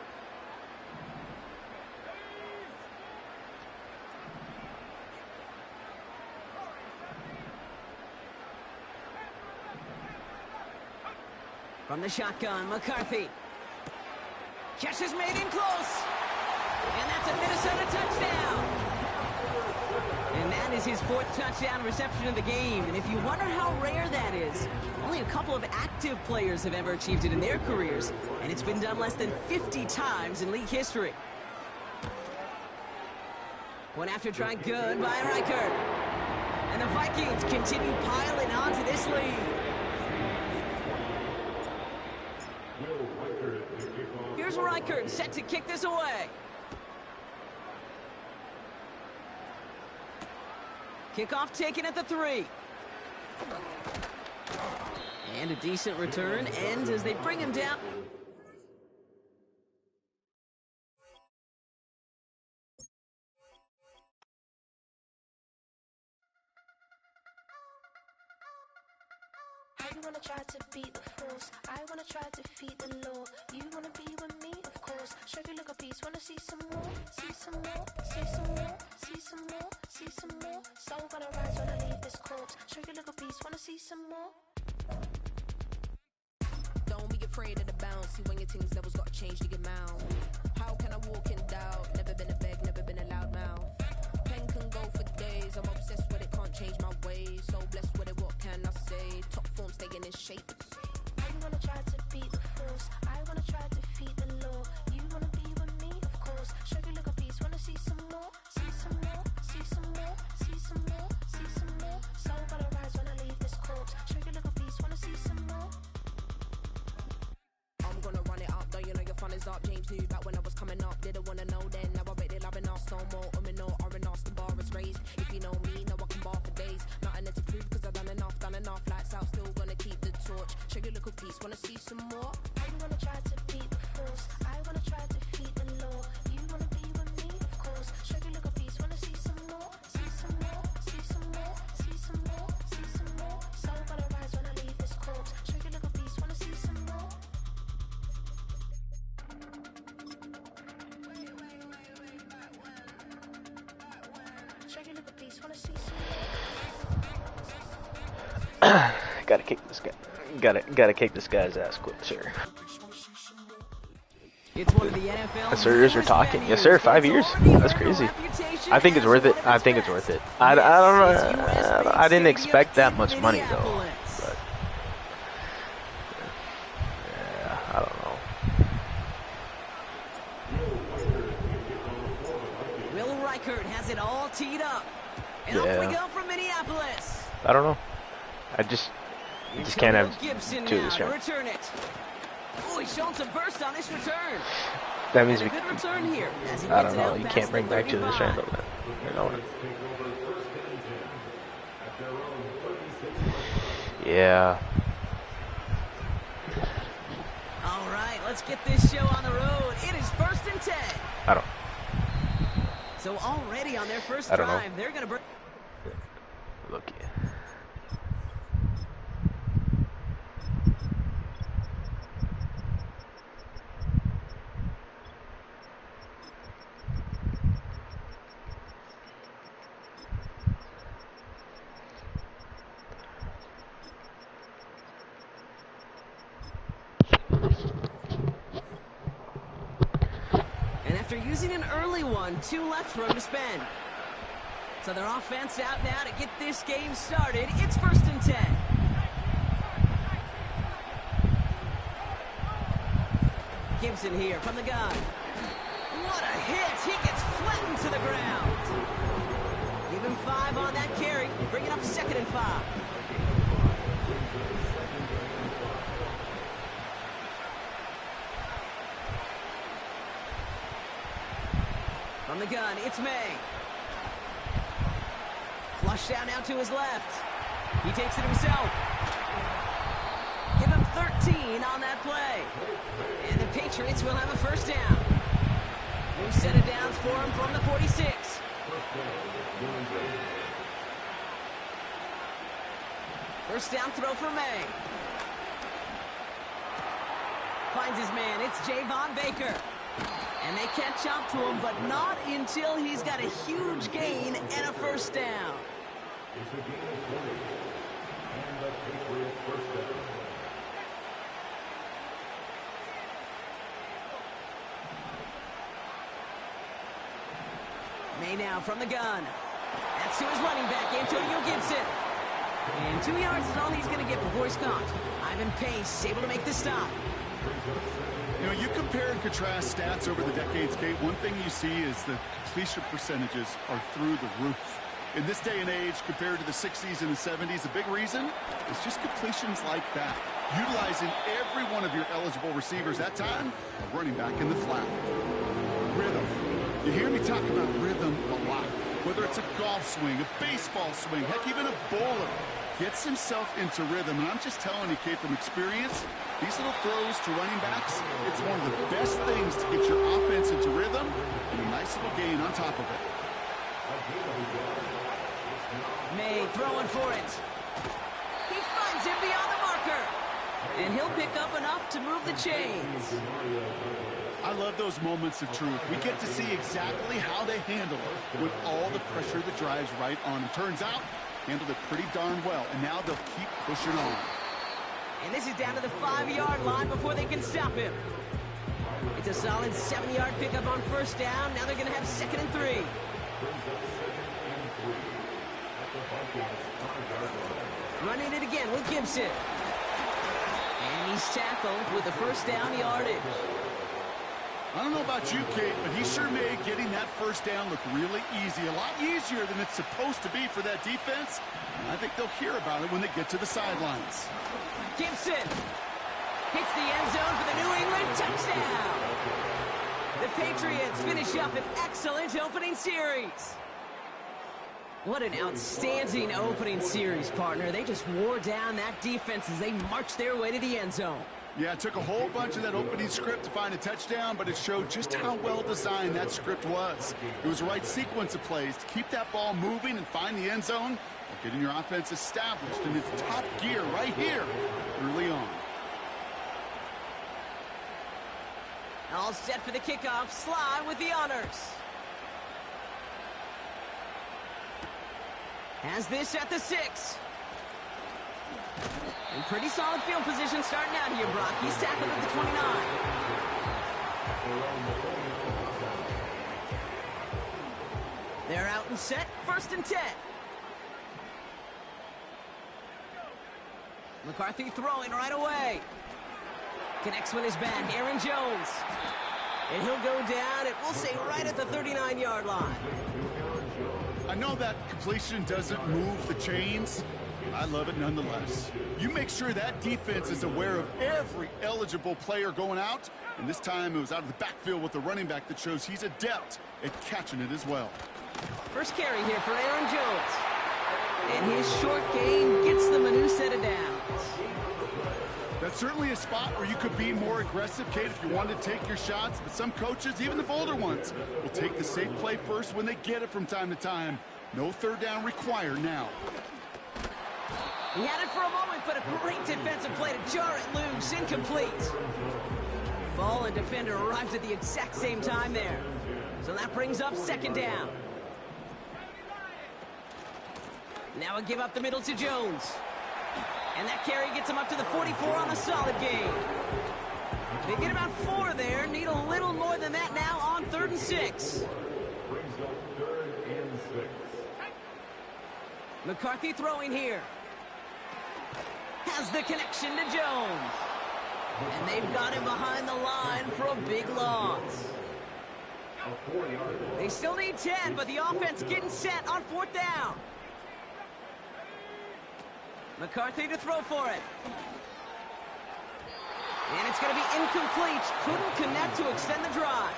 From the shotgun, McCarthy. Catch is made in close. And that's a Minnesota touchdown. And that is his 4th touchdown reception of the game. And if you wonder how rare that is, only a couple of active players have ever achieved it in their careers. And it's been done less than 50 times in league history. One after try, good by Reichard. And the Vikings continue piling on to this lead. Here's Reichard set to kick this away. Kickoff taken at the 3. And a decent return ends as they bring him down. You wanna try to beat the force, I wanna try to defeat the law. You wanna be with me, of course. Show you look a piece, wanna see some more, see some more, see some more, see some more, see some more. Soul gonna rise when I leave this corpse. Show you look a piece, wanna see some more. Don't be afraid of the bounce. See when your things levels got changed to your mouth. How can I walk in doubt? Never been a beg, never been a loud mouth. Pen can go for days. I'm obsessed with it, can't change my ways. So blessed with it, what can I say? Top form staying in shape. You wanna try to beat the force, I wanna try to defeat the law. You wanna be with me, of course. Show you look a piece, wanna see some more, see some more, see some more, see some more, see some more. Soul gonna rise when I leave this corpse. Show you look a piece, wanna see some more. I'm gonna run it up, though you know your fun is up. James knew back when I was coming up. Didn't wanna know then, now I bet they loving us no more. No, the bar is raised. If you know me, now I can bar for days. Nothing to prove cause I've done enough. Lights out, still gonna keep the torch. Show you look a piece, wanna see some more? You wanna try to beat the force, I wanna try to defeat the law. You wanna be with me, of course. Show you look a piece, wanna see some more, see some more, see some more, see some more, see some more. Soul gonna rise when I leave this corpse. Show you look a piece, wanna see some more. Show you look a piece, wanna see some more. Gotta kick this guy. Gotta kick this guy's ass quick, sir. It's one of the NFL. Yes, sir. You're talking. Yes, sir. 5 years. That's crazy. I think it's worth it. I think it's worth it. I don't know. I didn't expect that much money though. But Reichert has it all teed up. And off we go from Minneapolis. I don't know. I just can't have Gibson two of now this to round. return it. Oh, he's shown some burst on this return. That means And we. a good return here as he I gets don't it know. out You past can't bring the back two of this round 35. over that. You know what? Yeah. All right, let's get this show on the road. It is 1st and 10. I don't. So already on their first I don't know. drive, they're going to bring. Look. And after using an early one, 2 left for him to spend. So their offense out now to get this game started. It's 1st and 10. Gibson here from the gun. What a hit! He gets flattened to the ground. Give him 5 on that carry. Bring it up 2nd and 5. From the gun, it's May. Flush down now to his left. He takes it himself. Give him 13 on that play. And the Patriots will have a 1st down. New set of downs for him from the 46. First down throw for May. Finds his man. It's Javon Baker. And they can't jump to him, but not until he's got a huge gain and a 1st down. It's a gain of 20. And the Patriots 1st down. May now from the gun. That's to his running back, Antonio Gibson. And 2 yards is all he's going to get before he's caught. Ivan Pace able to make the stop. You know, you compare and contrast stats over the decades, Kate. One thing you see is the completion percentages are through the roof. In this day and age, compared to the 60s and the 70s, a big reason is just completions like that. Utilizing every one of your eligible receivers. That time, a running back in the flat. Rhythm. You hear me talk about rhythm a lot. Whether it's a golf swing, a baseball swing, heck, even a bowler gets himself into rhythm. And I'm just telling you, Kate, from experience, these little throws to running backs, it's one of the best things to get your offense into rhythm and a nice little gain on top of it. May throwing for it. He finds him beyond the marker. And he'll pick up enough to move the chains. I love those moments of truth. We get to see exactly how they handle it with all the pressure that drives right on them. Turns out, handled it pretty darn well, and now they'll keep pushing on. And this is down to the 5-yard line before they can stop him. It's a solid 7-yard pickup on 1st down. Now they're going to have 2nd and 3. Running it again with Gibson. And he's tackled with the 1st down yardage. I don't know about you, Kate, but he sure made getting that 1st down look really easy. A lot easier than it's supposed to be for that defense. And I think they'll hear about it when they get to the sidelines. Gibson hits the end zone for the New England touchdown. The Patriots finish up an excellent opening series. What an outstanding opening series, partner. They just wore down that defense as they marched their way to the end zone. Yeah, it took a whole bunch of that opening script to find a touchdown, but it showed just how well designed that script was. It was the right sequence of plays to keep that ball moving and find the end zone, while getting your offense established in its top gear right here early on. All set for the kickoff. Sly with the honors. Has this at the 6. And pretty solid field position starting out here, Brock. He's tackled at the 29. They're out and set. 1st and 10. McCarthy throwing right away. Connects with his back. Aaron Jones. And he'll go down, and we'll say right at the 39-yard line. I know that completion doesn't move the chains. I love it nonetheless. You make sure that defense is aware of every eligible player going out, and this time it was out of the backfield with the running back that shows he's adept at catching it as well. First carry here for Aaron Jones. And his short gain gets them a new set of downs. That's certainly a spot where you could be more aggressive, Kate, if you wanted to take your shots. But some coaches, even the bolder ones, will take the safe play first when they get it from time to time. No third down required now. He had it for a moment, but a great defensive play to jar it loose. Incomplete. Ball and defender arrived at the exact same time there. So that brings up second down. Now a give up the middle to Jones. And that carry gets him up to the 44 on a solid gain. They get about 4 there. Need a little more than that now on 3rd and 6. Brings up 3rd and 6. McCarthy throwing here. Has the connection to Jones. And they've got him behind the line for a big loss. They still need 10, but the offense getting set on 4th down. McCarthy to throw for it. And it's going to be incomplete. Couldn't connect to extend the drive.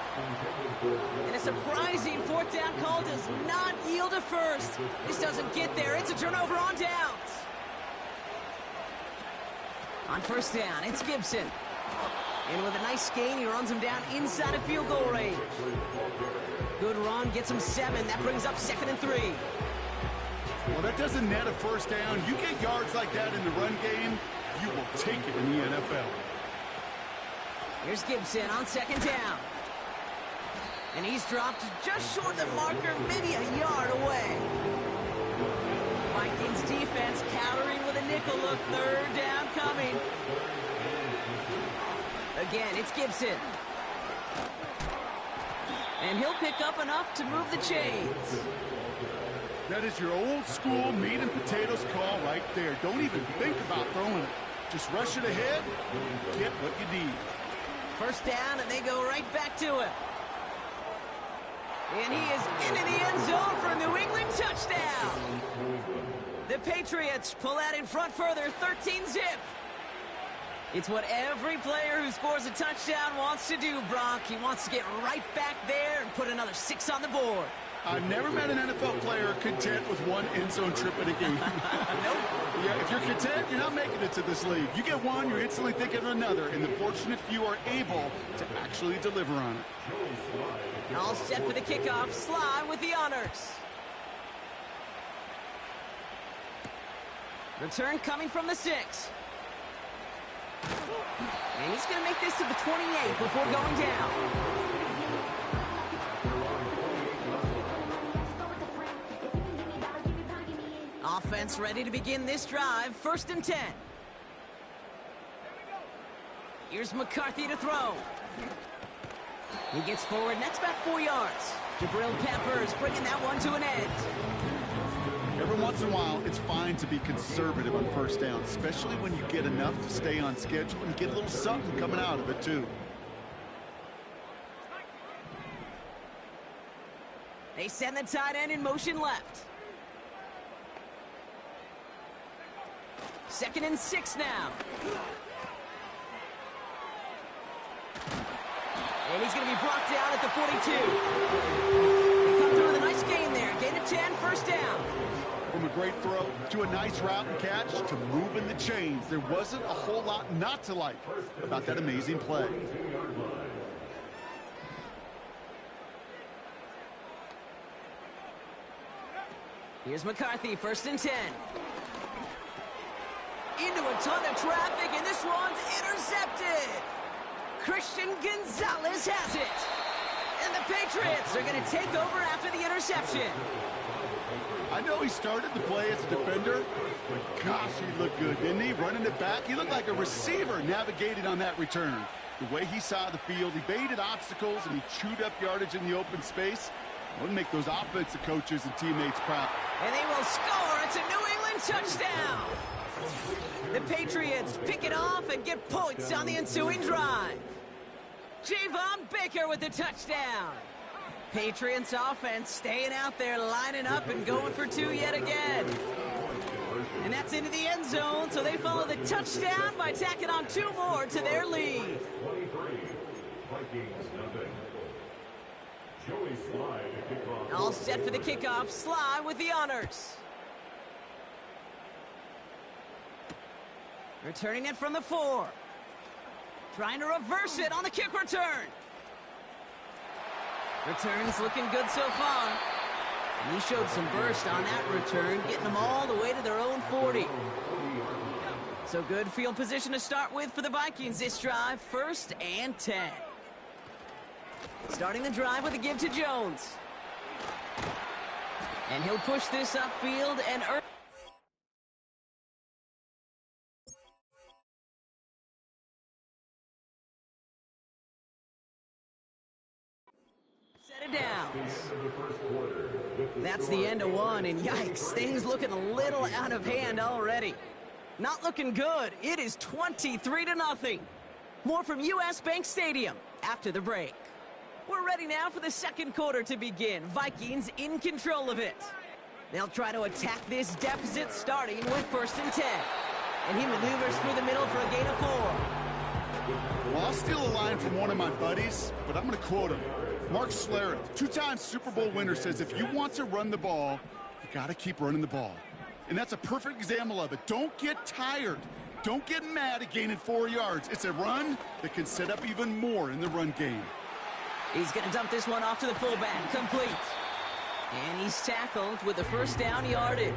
And a surprising 4th down call does not yield a first. This doesn't get there. It's a turnover on downs. On 1st down, it's Gibson. And with a nice gain, he runs him down inside of field goal range. Good run, gets him 7. That brings up 2nd and 3. Well, that doesn't net a first down. You get yards like that in the run game, you will take it in the NFL. Here's Gibson on 2nd down. And he's dropped just short of the marker, maybe a yard away. Vikings defense countering with a nickel look. 3rd down coming. Again, it's Gibson. And he'll pick up enough to move the chains. That is your old school meat and potatoes call right there. Don't even think about throwing it. Just rush it ahead, get what you need. 1st down, and they go right back to him. And he is into the end zone for a New England touchdown. The Patriots pull out in front further, 13-zip. It's what every player who scores a touchdown wants to do, Brock. He wants to get right back there and put another 6 on the board. I've never met an NFL player content with one end zone trip in a game. Nope. Yeah, if you're content, you're not making it to this league. You get one, you're instantly thinking of another, and the fortunate few are able to actually deliver on it. All set for the kickoff. Sly with the honors. Return coming from the 6. And he's going to make this to the 28 before going down. Offense ready to begin this drive. 1st and 10. Here's McCarthy to throw. He gets forward, and that's about 4 yards. Jabril Peppers bringing that one to an end. Every once in a while, it's fine to be conservative on 1st down, especially when you get enough to stay on schedule and get a little something coming out of it, too. They send the tight end in motion left. 2nd and 6 now. And he's going to be brought down at the 42. They come through with a nice gain there. Gain of 10, 1st down. From a great throw to a nice route and catch to moving the chains, there wasn't a whole lot not to like about that amazing play. Here's McCarthy, 1st and 10. Into a ton of traffic, and this one's intercepted. Christian Gonzalez has it. And the Patriots are going to take over after the interception. I know he started the play as a defender, but gosh, he looked good, didn't he? Running it back, he looked like a receiver navigating on that return. The way he saw the field, he baited obstacles, and he chewed up yardage in the open space. Wouldn't make those offensive coaches and teammates proud. And they will score. It's a New England touchdown. The Patriots pick it off and get points on the ensuing drive. Javon Baker with the touchdown. Patriots offense staying out there, lining up and going for two yet again. And that's into the end zone, so they follow the touchdown by tacking on two more to their lead. 23, Vikings nothing. Joey Sly to kick off. All set for the kickoff. Sly with the honors. Returning it from the 4. Trying to reverse it on the kick return. Returns looking good so far. And he showed some burst on that return, getting them all the way to their own 40. So good field position to start with for the Vikings this drive. 1st and 10. Starting the drive with a give to Jones. And he'll push this upfield and earn. Set it down. That's the end of one, and yikes, things looking a little out of hand already. Not looking good. It is 23-0. More from US Bank Stadium after the break. We're ready now for the second quarter to begin. Vikings in control of it. They'll try to attack this deficit starting with 1st and 10. And he maneuvers through the middle for a gain of 4. Well, I'll steal a line from one of my buddies, but I'm going to quote him. Mark Schlereth, 2-time Super Bowl winner, says if you want to run the ball, you got to keep running the ball. And that's a perfect example of it. Don't get tired. Don't get mad at gaining 4 yards. It's a run that can set up even more in the run game. He's going to dump this one off to the fullback. Complete. And he's tackled with the 1st down yardage.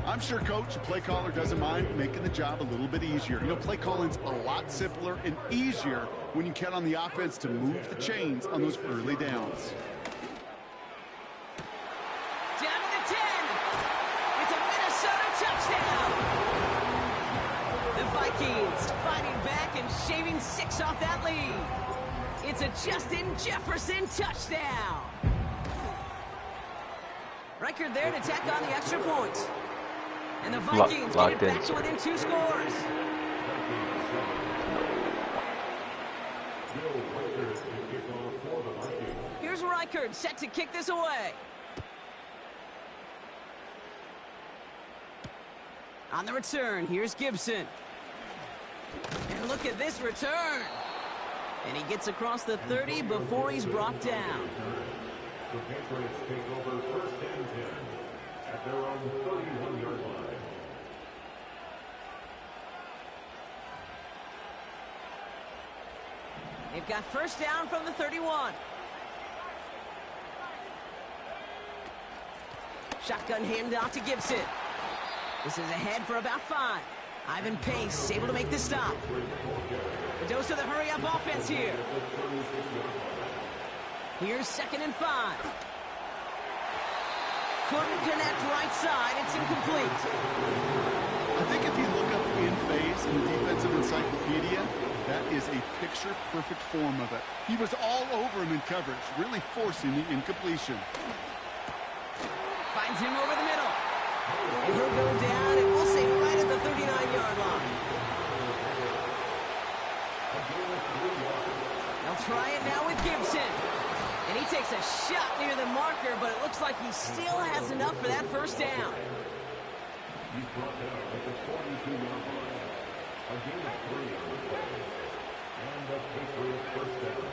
I'm sure coach, a play caller, doesn't mind making the job a little bit easier. You know, play calling's a lot simpler and easier when you count on the offense to move the chains on those early downs. Down to the 10. It's a Minnesota touchdown. The Vikings fighting back and shaving 6 off that lead. It's a Justin Jefferson touchdown. Record there to tack on the extra point. And the Vikings get it back to within 2 scores. Here's Reichard set to kick this away. On the return, here's Gibson. And look at this return. And he gets across the 30 before he's brought down. The Patriots take over 1st and 10 at their own 31-yard line. They've got 1st down from the 31. Shotgun handoff to Gibson. This is ahead for about 5. Ivan Pace able to make the stop. A dose of the hurry-up offense here. Here's 2nd and 5. Couldn't connect right side. It's incomplete. I think if you look up in phase in the defensive encyclopedia, that is a picture-perfect form of it. He was all over him in coverage, really forcing the incompletion. Finds him over the middle. And he'll go down, and we'll say right at the 39-yard line. They'll try it now with Gibson. And he takes a shot near the marker, but it looks like he still has enough for that 1st down. He's brought down at the 42-yard line. A gain of 3 on the play. And the Patriots 1st down.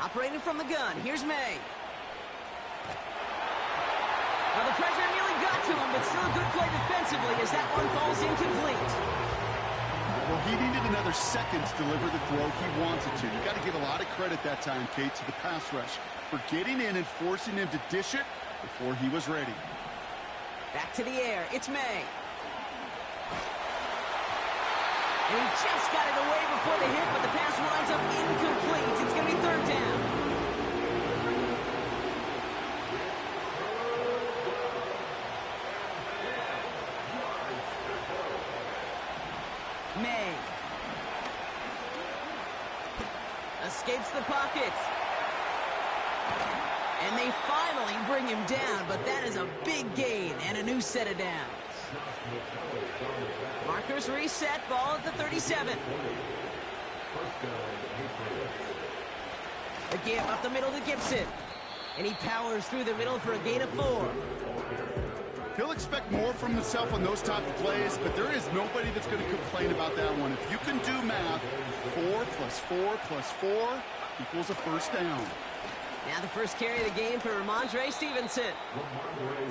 Operating from the gun, here's May. Well, the pressure nearly got to him, but still a good play defensively as that one falls incomplete. Well, he needed another second to deliver the throw he wanted to. You got to give a lot of credit that time, Kate, to the pass rush for getting in and forcing him to dish it before he was ready. Back to the air, it's May. And he just got it away before the hit, but the pass winds up incomplete. It's going to be 3rd down. May. Escapes the pocket. And they finally bring him down, but that is a big gain and a new set of downs. Markers reset, ball at the 37. The give up the middle to Gibson. And he powers through the middle for a gain of 4. He'll expect more from himself on those type of plays, but there is nobody that's going to complain about that one. If you can do math, 4 plus 4 plus 4 equals a first down. Now the first carry of the game for Ramondre Stevenson.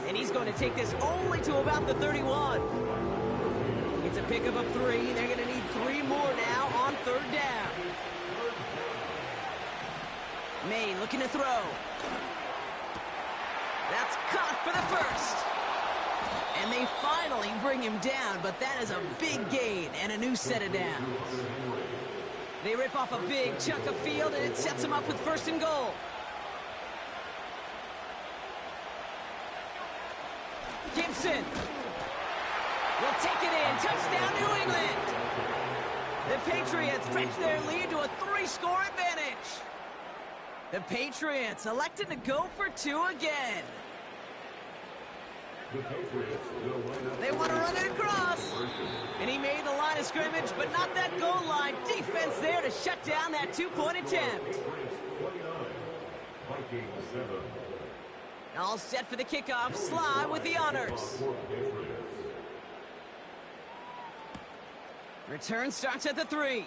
And he's going to take this only to about the 31. It's a pickup of 3. They're going to need 3 more now on 3rd down. May looking to throw. That's caught for the first. And they finally bring him down, but that is a big gain and a new set of downs. They rip off a big chunk of field, and it sets them up with 1st and goal. Gibson will take it in. Touchdown, New England. The Patriots stretch their lead to a 3-score advantage. The Patriots elected to go for 2 again. They want to run it across. And he made the line of scrimmage, but not that goal line. Defense there to shut down that 2-point attempt. All set for the kickoff. Sly with the honors. Return starts at the 3.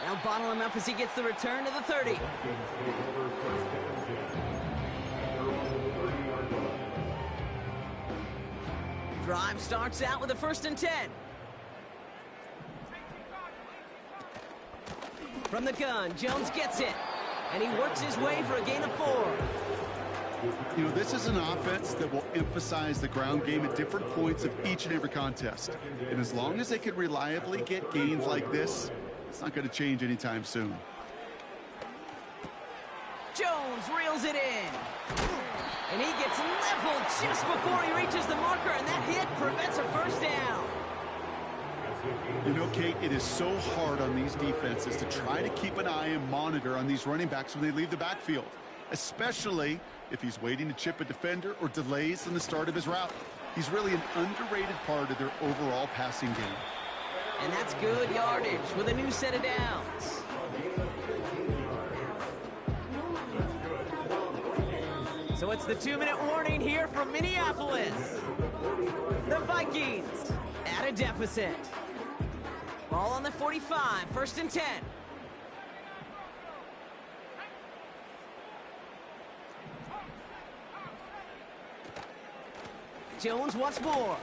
They'll bottle him up as he gets the return to the 30. Drive starts out with a 1st and 10. From the gun, Jones gets it. And he works his way for a gain of 4. You know, this is an offense that will emphasize the ground game at different points of each and every contest. And as long as they can reliably get gains like this, it's not going to change anytime soon. Jones reels it in. And he gets leveled just before he reaches the marker, and that hit prevents a 1st down. You know, Kate, it is so hard on these defenses to try to keep an eye and monitor on these running backs when they leave the backfield, especially if he's waiting to chip a defender or delays in the start of his route. He's really an underrated part of their overall passing game. And that's good yardage with a new set of downs. So it's the 2-minute warning here from Minneapolis. The Vikings at a deficit. Ball on the 45, 1st and 10. Jones once more.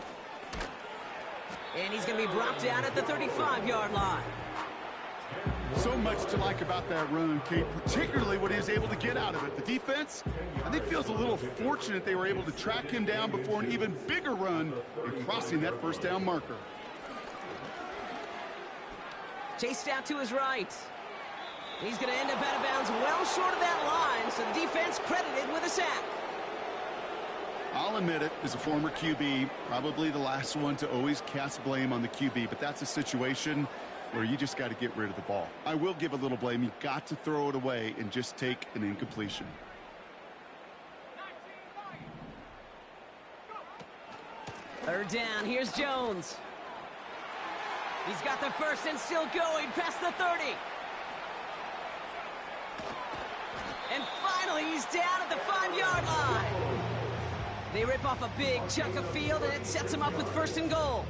And he's going to be brought down at the 35-yard line. So much to like about that run, Kate, particularly what he was able to get out of it. The defense, I think, feels a little fortunate they were able to track him down before an even bigger run in crossing that 1st down marker. Chased out to his right. He's going to end up out of bounds well short of that line, so the defense credited with a sack. I'll admit it, as a former QB, probably the last one to always cast blame on the QB, but that's a situation where you just got to get rid of the ball. I will give a little blame. You got to throw it away and just take an incompletion. Third down, here's Jones. He's got the 1st and still going past the 30. And finally, he's down at the 5-yard line. They rip off a big chunk of field, and it sets him up with 1st and goal.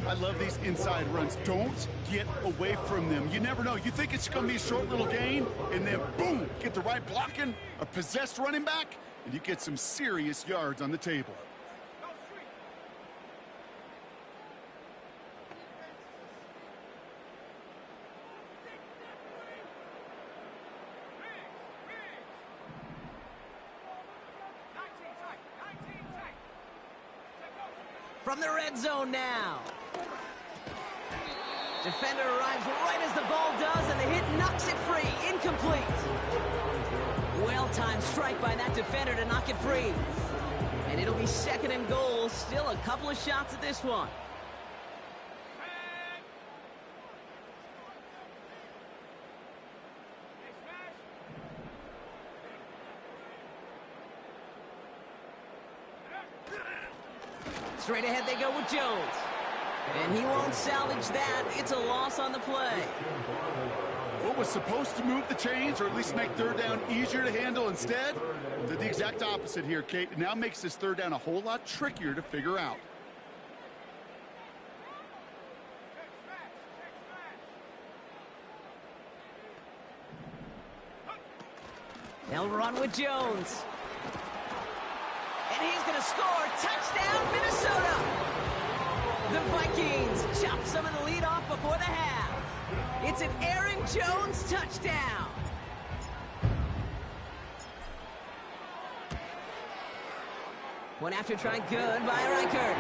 I love these inside runs. Don't get away from them. You never know. You think it's going to be a short little gain, and then, boom, get the right blocking, a possessed running back, and you get some serious yards on the table. From the red zone now. Defender arrives right as the ball does, and the hit knocks it free. Incomplete. Well-timed strike by that defender to knock it free. And it'll be 2nd and goal. Still a couple of shots at this one. Straight ahead they go with Jones. And he won't salvage that. It's a loss on the play. What was supposed to move the chains, or at least make third down easier to handle, instead did the exact opposite here, Kate. It now makes this third down a whole lot trickier to figure out. They'll run with Jones. And he's going to score. Touchdown, Minnesota! The Vikings chop some of the lead off before the half. It's an Aaron Jones touchdown. One after try, good by Reichert.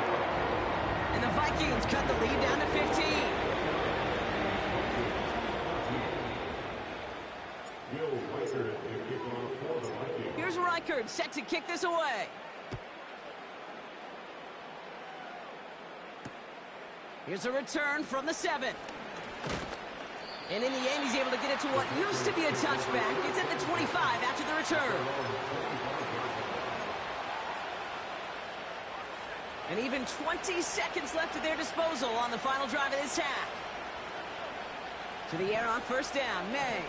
And the Vikings cut the lead down to 15. Here's Reichert set to kick this away. Here's a return from the 7. And in the end, he's able to get it to what used to be a touchback. It's at the 25 after the return. And even 20 seconds left at their disposal on the final drive of this half. To the air on first down, May.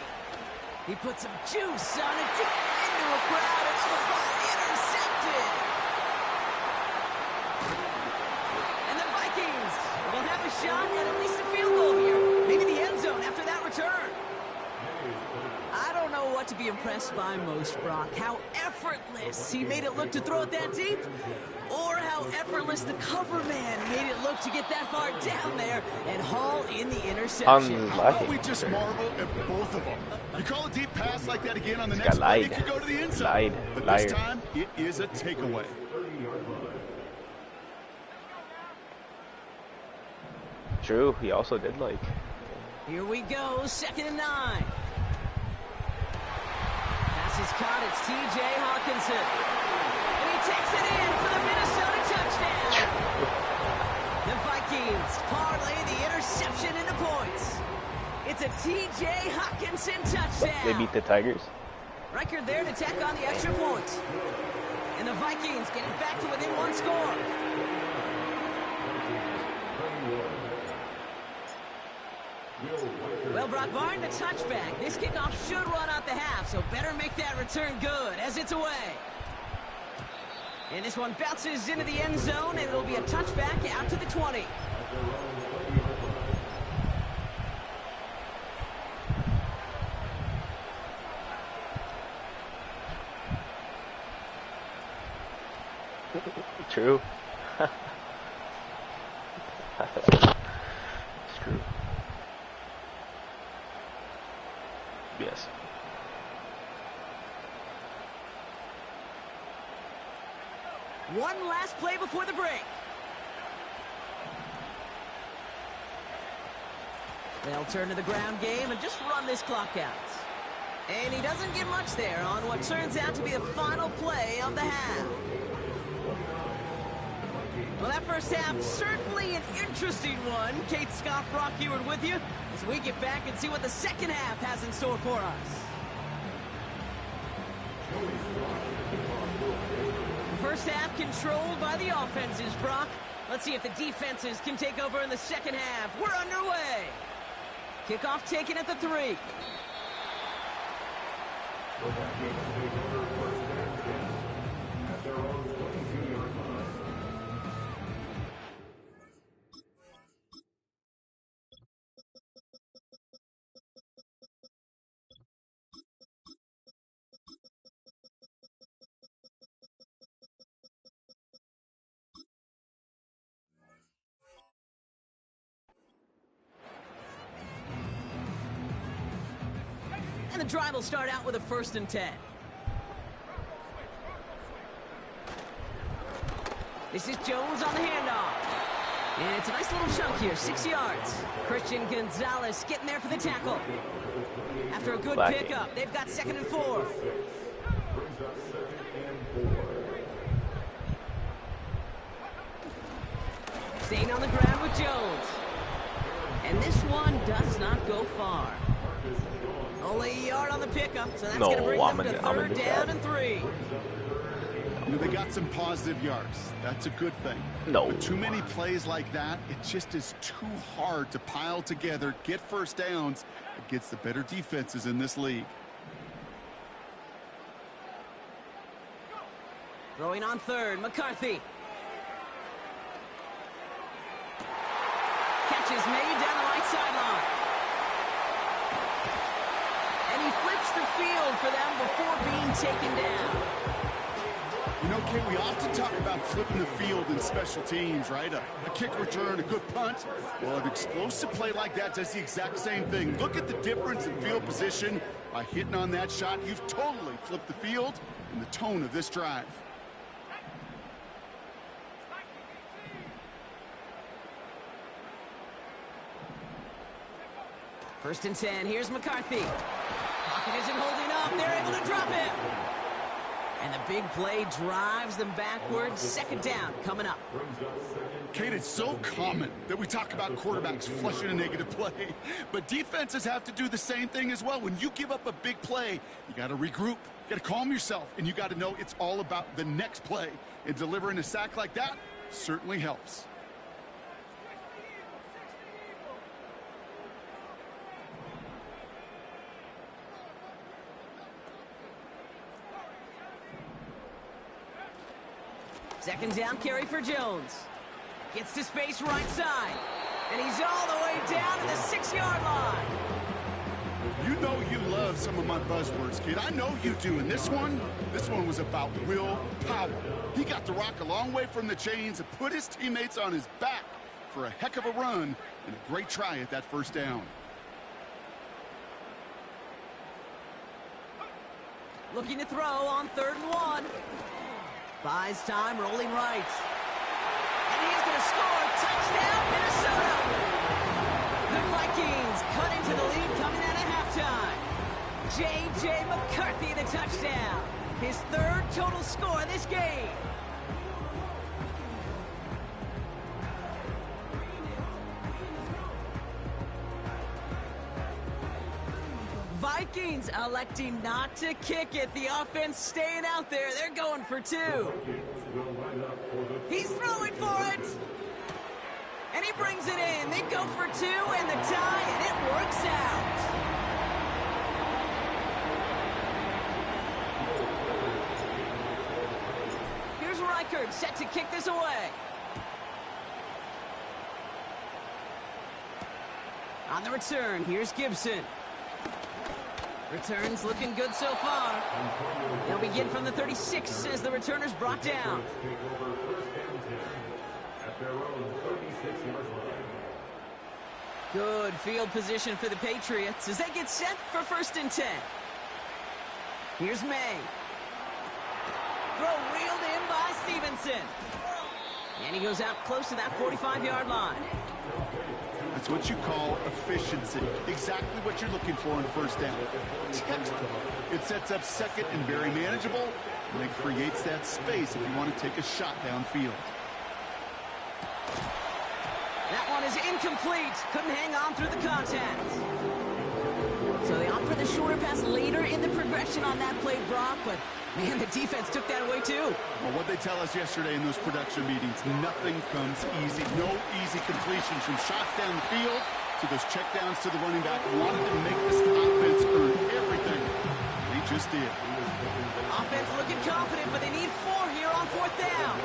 He puts some juice on it, deep into a crowd, and intercepted. And the Vikings will have a shot at least a field goal here. Maybe the end zone after that return. I don't know what to be impressed by most, Brock. How effortless he made it look to throw it that deep, or how effortless the cover man made it look to get that far down there and haul in the interception. How about we just marvel at both of them? You call a deep pass like that again on the next play, it could go to the end zone. But this time, it is a takeaway. True, he also did like. Here we go, 2nd and 9. Pass is caught, it's T.J. Hawkinson. And he takes it in for the Minnesota touchdown. The Vikings parlay the interception into points. It's a T.J. Hawkinson touchdown. They beat the Tigers. Reichert there to tack on the extra points. And the Vikings get it back to within one score. Well, Brock, barring the touchback, this kickoff should run out the half, so better make that return good as it's away. And this one bounces into the end zone, and it'll be a touchback out to the 20. True. It's true. Yes. One last play before the break. They'll turn to the ground game and just run this clock out. And he doesn't get much there on what turns out to be the final play of the half. Well, that first half, certainly an interesting one. Kate, Scott, Brock Ewart with you as we get back and see what the second half has in store for us. The first half controlled by the offenses, Brock. Let's see if the defenses can take over in the second half. We're underway. Kickoff taken at the 3. And the drive will start out with a 1st and 10. This is Jones on the handoff. And it's a nice little chunk here, 6 yards. Christian Gonzalez getting there for the tackle. After a good pickup, they've got 2nd and 4. Staying on the ground with Jones. And this one does not go far. Only a yard on the pickup, so that's going to bring them to 3rd down and 3. You know, they got some positive yards. That's a good thing. No. But too many plays like that, it just is too hard to pile together, get first downs against the better defenses in this league. Throwing on third, McCarthy. Catch is made down the right sideline. And he flips the field for them before being taken down. You know, Kate, we often talk about flipping the field in special teams, right? A kick return, a good punt. Well, an explosive play like that does the exact same thing. Look at the difference in field position. By hitting on that shot, you've totally flipped the field and the tone of this drive. First and 10, here's McCarthy. Pocket isn't holding up, they're able to drop him. And the big play drives them backwards. Second down coming up. Kate, it's so common that we talk about quarterbacks flushing a negative play, but defenses have to do the same thing as well. When you give up a big play, you got to regroup, you got to calm yourself, and you got to know it's all about the next play. And delivering a sack like that certainly helps. Second down carry for Jones. Gets to space right side. And he's all the way down to the 6-yard line. You know you love some of my buzzwords, kid. I know you do. And this one was about willpower. He got the rock a long way from the chains and put his teammates on his back for a heck of a run and a great try at that first down. Looking to throw on 3rd and 1. Buys time, rolling right. And he's going to score. Touchdown, Minnesota! The Vikings cut into the lead coming out of halftime. J.J. McCarthy, the touchdown. His 3rd total score this game. Vikings electing not to kick it. The offense staying out there. They're going for 2. He's throwing for it. And he brings it in. They go for 2 and the tie, and it works out. Here's Reichert set to kick this away. On the return, here's Gibson. Returns looking good so far. They'll begin from the 36 as the returner's brought down. Good field position for the Patriots as they get set for 1st and 10. Here's May. Throw reeled in by Stevenson. And he goes out close to that 45-yard line. That's what you call efficiency. Exactly what you're looking for in 1st down. Textbook. It sets up 2nd and very manageable, and it creates that space if you want to take a shot downfield. That one is incomplete. Couldn't hang on through the contact. So they opt for the shorter pass later in the progression on that play, Brock, but man, the defense took that away too. Well, what they tell us yesterday in those production meetings, nothing comes easy. No easy completions from shots down the field to those checkdowns to the running back. Wanted to make this offense earn everything. They just did. Offense looking confident, but they need 4 here on 4th down.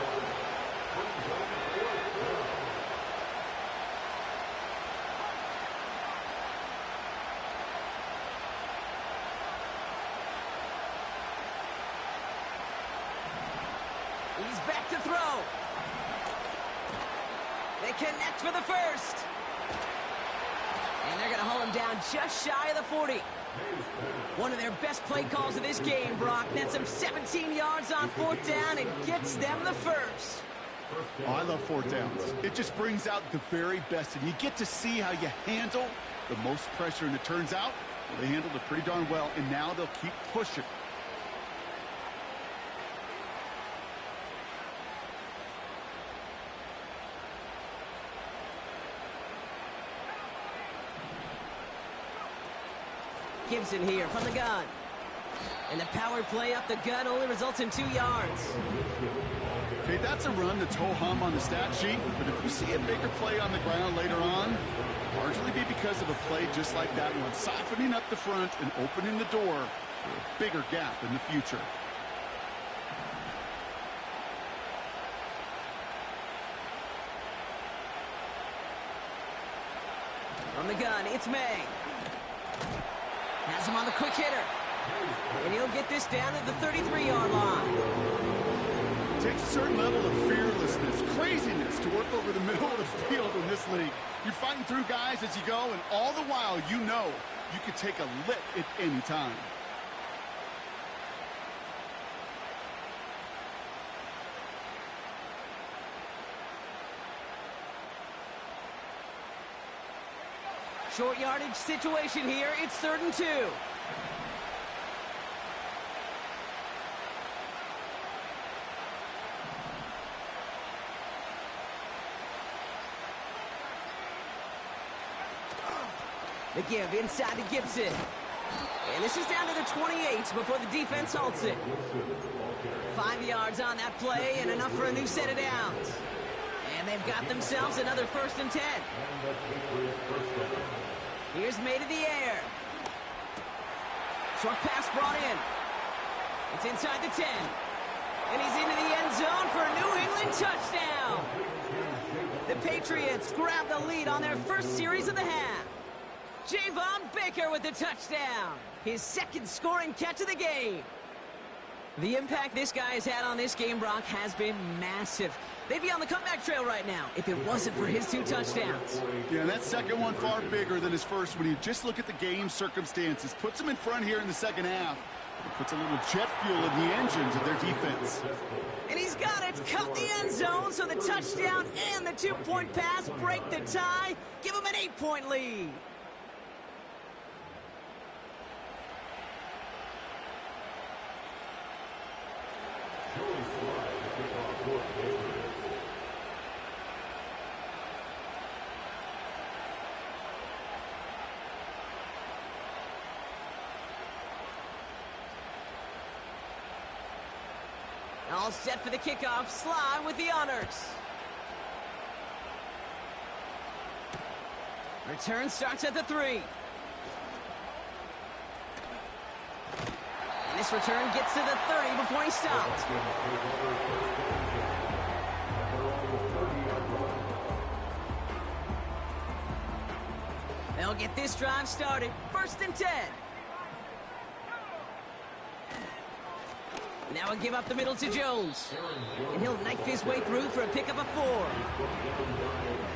He's back to throw. They connect for the 1st. And they're going to haul him down just shy of the 40. One of their best play calls of this game, Brock. Nets them 17 yards on 4th down and gets them the 1st. Oh, I love 4th downs. It just brings out the very best, and you get to see how you handle the most pressure, and it turns out well, they handled it pretty darn well, and now they'll keep pushing. Gibson here from the gun. And the power play up the gut only results in 2 yards. Okay, that's a run that's ho-hum on the stat sheet, but if you see a bigger play on the ground later on, largely be because of a play just like that one, softening up the front and opening the door for a bigger gap in the future. On the gun, it's May. Has him on the quick hitter. And he'll get this down at the 33-yard line. It takes a certain level of fearlessness, craziness to work over the middle of the field in this league. You're fighting through guys as you go, and all the while you know you could take a lick at any time. Short yardage situation here. It's 3rd and 2. The give inside to Gibson. And this is down to the 28 before the defense halts it. 5 yards on that play and enough for a new set of downs. And they've got themselves another 1st and 10. Here's May to the air. Short pass brought in. It's inside the 10. And he's into the end zone for a New England touchdown. The Patriots grab the lead on their first series of the half. Javon Baker with the touchdown. His 2nd scoring catch of the game. The impact this guy has had on this game, Brock, has been massive. They'd be on the comeback trail right now if it wasn't for his 2 touchdowns. Yeah, and that second one far bigger than his first when you just look at the game circumstances. Puts them in front here in the second half. It puts a little jet fuel in the engines of their defense. And he's got it. Cut the end zone, so the touchdown and the 2-point pass break the tie. Give him an 8-point lead. All set for the kickoff. Sly with the honors. Return starts at the 3. And this return gets to the 30 before he stopped. They'll get this drive started. 1st and 10. Now a give up the middle to Jones. And he'll knife his way through for a pickup of 4.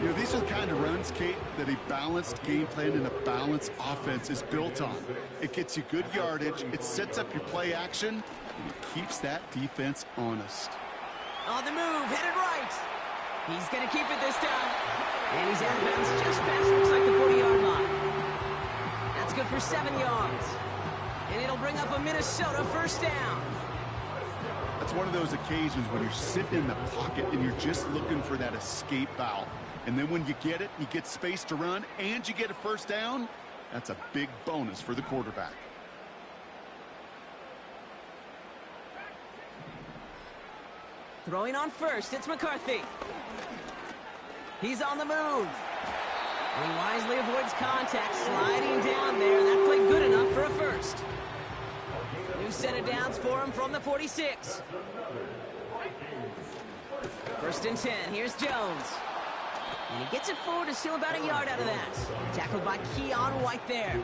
You know, these are the kind of runs, Kate, that a balanced game plan and a balanced offense is built on. It gets you good yardage, it sets up your play action, and it keeps that defense honest. On the move, headed right. He's going to keep it this time. And he's out of bounds just past, looks like the 40-yard line. That's good for 7 yards. And it'll bring up a Minnesota 1st down. It's one of those occasions when you're sitting in the pocket and you're just looking for that escape valve. And then when you get it, you get space to run, and you get a 1st down. That's a big bonus for the quarterback. Throwing on first, it's McCarthy. He's on the move. And he wisely avoids contact, sliding down there. That played good enough for a 1st. New set of downs for him from the 46. 1st and 10. Here's Jones. And he gets it forward to still about a yard out of that. Tackled by Keon White there.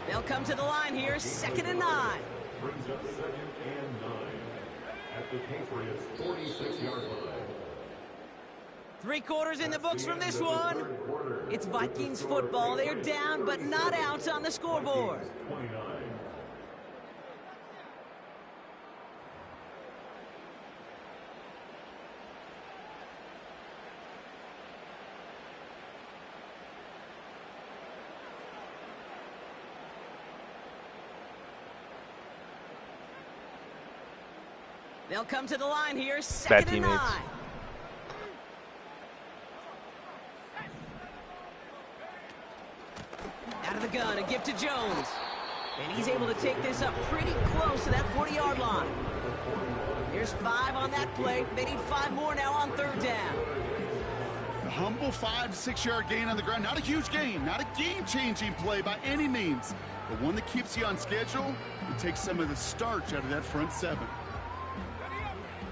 They'll come to the line here. 2nd and 9. Brings up 2nd and 9 at the Patriots' 46-yard line. 3 quarters in the books from this one. It's Vikings football. They're down but not out on the scoreboard. 29. They'll come to the line here. 2nd Bad and teammates. 9. Out of the gun, a give to Jones. And he's able to take this up pretty close to that 40-yard line. Here's 5 on that play. They need 5 more now on 3rd down. A humble 5 to 6 yard gain on the ground. Not a huge gain, not a game-changing play by any means, but one that keeps you on schedule and takes some of the starch out of that front 7.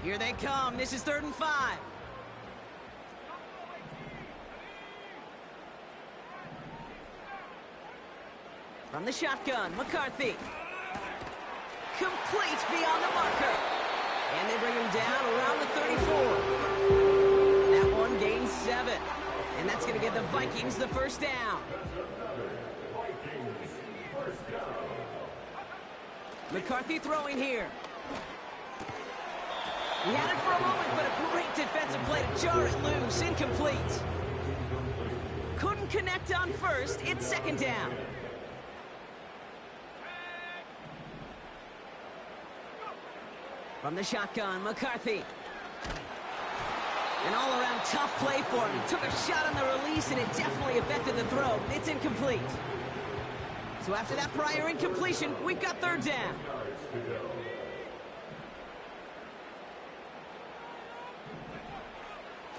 Here they come. This is 3rd and 5. From the shotgun, McCarthy. Completes beyond the marker. And they bring him down around the 34. That one gains 7. And that's going to give the Vikings the 1st down. McCarthy throwing here. He had it for a moment, but a great defensive play to jar it loose. Incomplete. Couldn't connect on 1st. It's 2nd down. From the shotgun, McCarthy. An all-around tough play for him. He took a shot on the release, and it definitely affected the throw. It's incomplete. So after that prior incompletion, we've got 3rd down.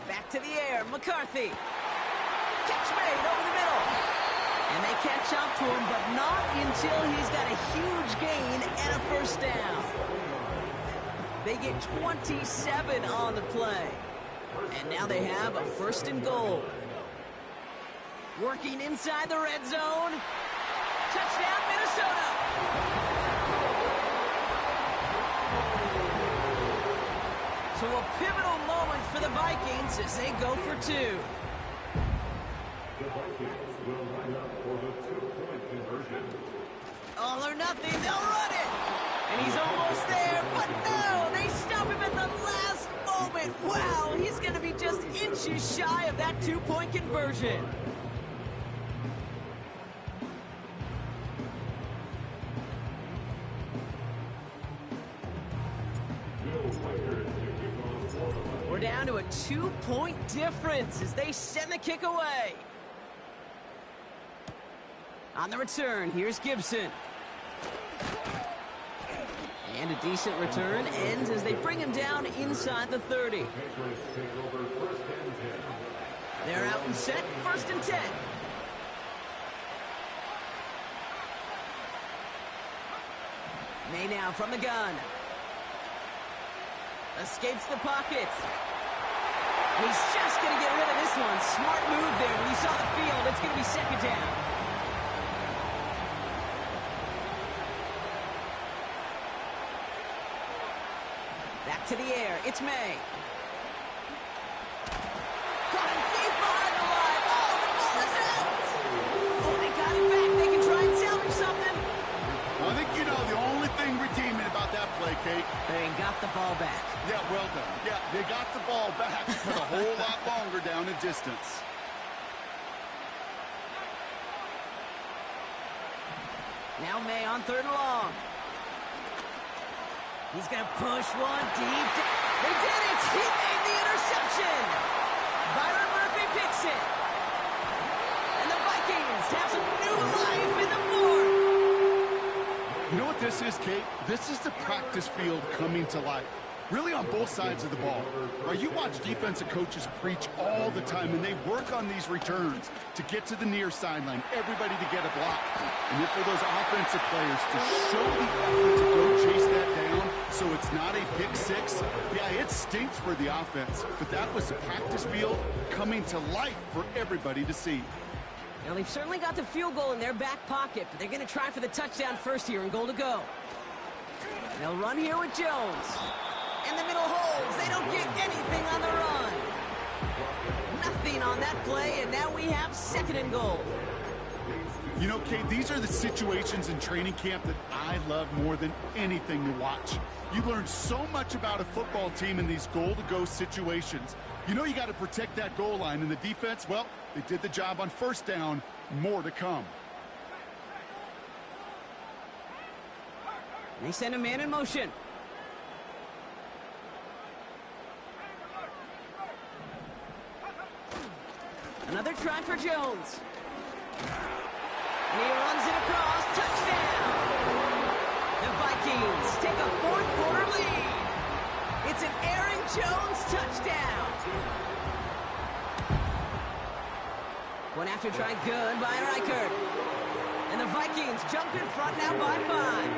Back to the air, McCarthy. Catch made over the middle. And they catch up to him, but not until he's got a huge gain and a 1st down. They get 27 on the play. And now they have a 1st and goal. Working inside the red zone. Touchdown, Minnesota. So a pivotal moment for the Vikings as they go for 2. The Vikings will line up for the 2-point conversion. All or nothing, they'll run it. And he's almost there, but no, they stop him at the last moment. Wow, he's going to be just inches shy of that 2-point conversion. We're down to a 2-point difference as they send the kick away. On the return, here's Gibson. And a decent return ends as they bring him down inside the 30. They're out and set, 1st and 10. May now from the gun. Escapes the pocket. He's just going to get rid of this one. Smart move there. When he saw the field, it's going to be 2nd down. Back to the air. It's May. Caught him deep behind the line. Oh, the ball is out. Oh, they got it back. They can try and salvage something. I think you know the only thing redeeming about that play, Kate. They got the ball back. Yeah, well done. Yeah, they got the ball back, but a whole lot longer down in distance. Now May on 3rd and long. He's going to push one deep. They did it! He made the interception! Byron Murphy picks it. And the Vikings have some new life in the 4th. You know what this is, Kate? This is the practice field coming to life. Really on both sides of the ball. Right, you watch defensive coaches preach all the time, and they work on these returns to get to the near sideline, everybody to get a block. And then for those offensive players to show the effort to go chase that down so it's not a pick 6, yeah, it stinks for the offense. But that was the practice field coming to life for everybody to see. Now, they've certainly got the field goal in their back pocket, but they're going to try for the touchdown first here and goal to go. They'll run here with Jones. In the middle holes, they don't get anything on the run. Nothing on that play, and now we have 2nd and goal. You know, Kate, these are the situations in training camp that I love more than anything to watch. You learn so much about a football team in these goal-to-go situations. You know you got to protect that goal line, and the defense, well, they did the job on 1st down. More to come. They send a man in motion. Another try for Jones. And he runs it across. Touchdown! Vikings take a fourth-quarter lead. It's an Aaron Jones touchdown. One after try good by Reichert. And the Vikings jump in front now by 5.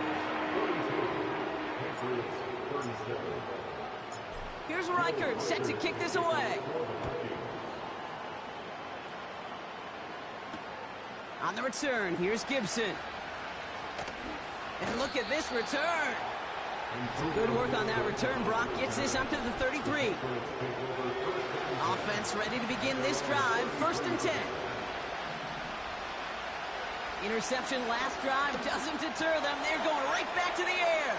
Here's Reichert set to kick this away. On the return, here's Gibson. And look at this return. Some good work on that return. Brock gets this up to the 33. Offense ready to begin this drive. 1st and 10. Interception last drive doesn't deter them. They're going right back to the air.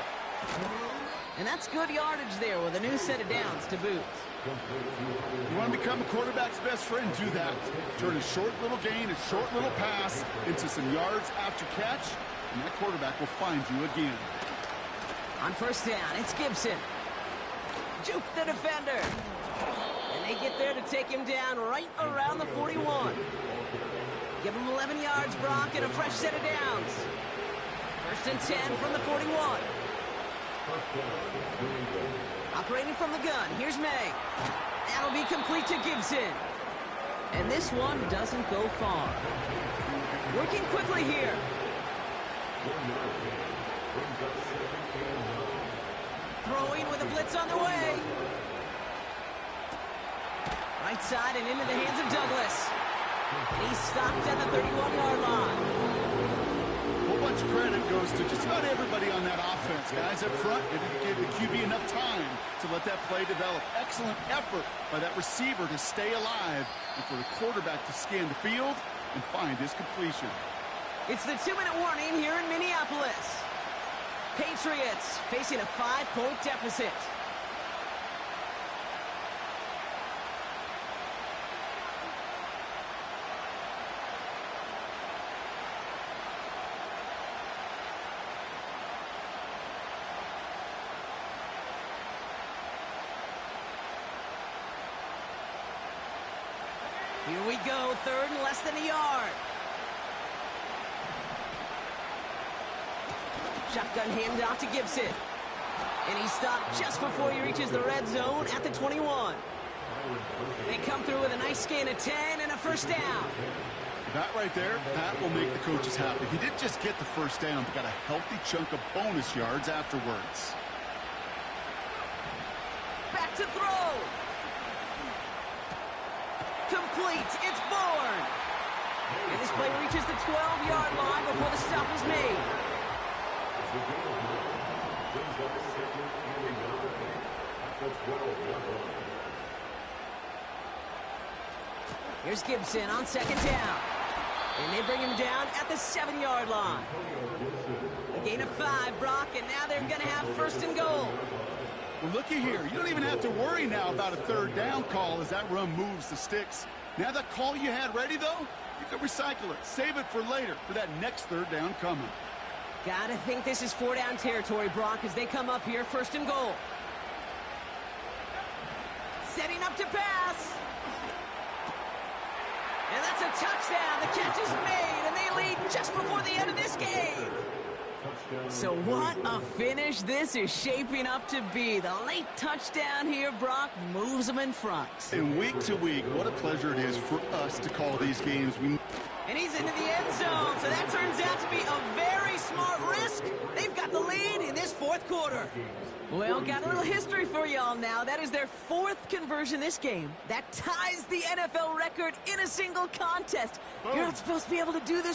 And that's good yardage there with a new set of downs to boot. You want to become a quarterback's best friend? Do that. Turn a short little gain, a short little pass into some yards after catch, and that quarterback will find you again. On 1st down, it's Gibson. Juke the defender. And they get there to take him down right around the 41. Give him 11 yards, Brock, and a fresh set of downs. 1st and 10 from the 41. Operating from the gun, here's May. That'll be complete to Gibson. And this one doesn't go far. Working quickly here. Throwing with a blitz on the way. Right side and into the hands of Douglas. And he's stopped at the 31-yard line. A whole bunch of credit goes to just about everybody on that offense. Guys up front, they didn't give the QB enough time to let that play develop. Excellent effort by that receiver to stay alive and for the quarterback to scan the field and find his completion. It's the 2-minute warning here in Minneapolis. Patriots facing a 5-point deficit. Here we go, 3rd and less than a yard. Shotgun handoff to Gibson. And he stopped just before he reaches the red zone at the 21. They come through with a nice gain of 10 and a 1st down. That right there, that will make the coaches happy. He didn't just get the 1st down, but got a healthy chunk of bonus yards afterwards. Back to throw. Complete. It's Bourne. And this play reaches the 12-yard line before the stop is made. Here's Gibson on 2nd down. And they bring him down at the 7-yard line. A gain of 5, Brock, and now they're going to have 1st and goal. Well, looky here. You don't even have to worry now about a 3rd down call as that run moves the sticks. Now that call you had ready, though, you can recycle it. Save it for later for that next 3rd down coming. Gotta think this is 4-down territory, Brock, as they come up here, 1st and goal. Setting up to pass. And that's a touchdown. The catch is made, and they lead just before the end of this game. So what a finish this is shaping up to be. The late touchdown here, Brock, moves them in front. And week to week, what a pleasure it is for us to call these games. And he's into the end zone, so that turns out to be a very smart risk. They've got the lead in this 4th quarter. Well, got a little history for y'all now. That is their 4th conversion this game. That ties the NFL record in a single contest. You're not supposed to be able to do this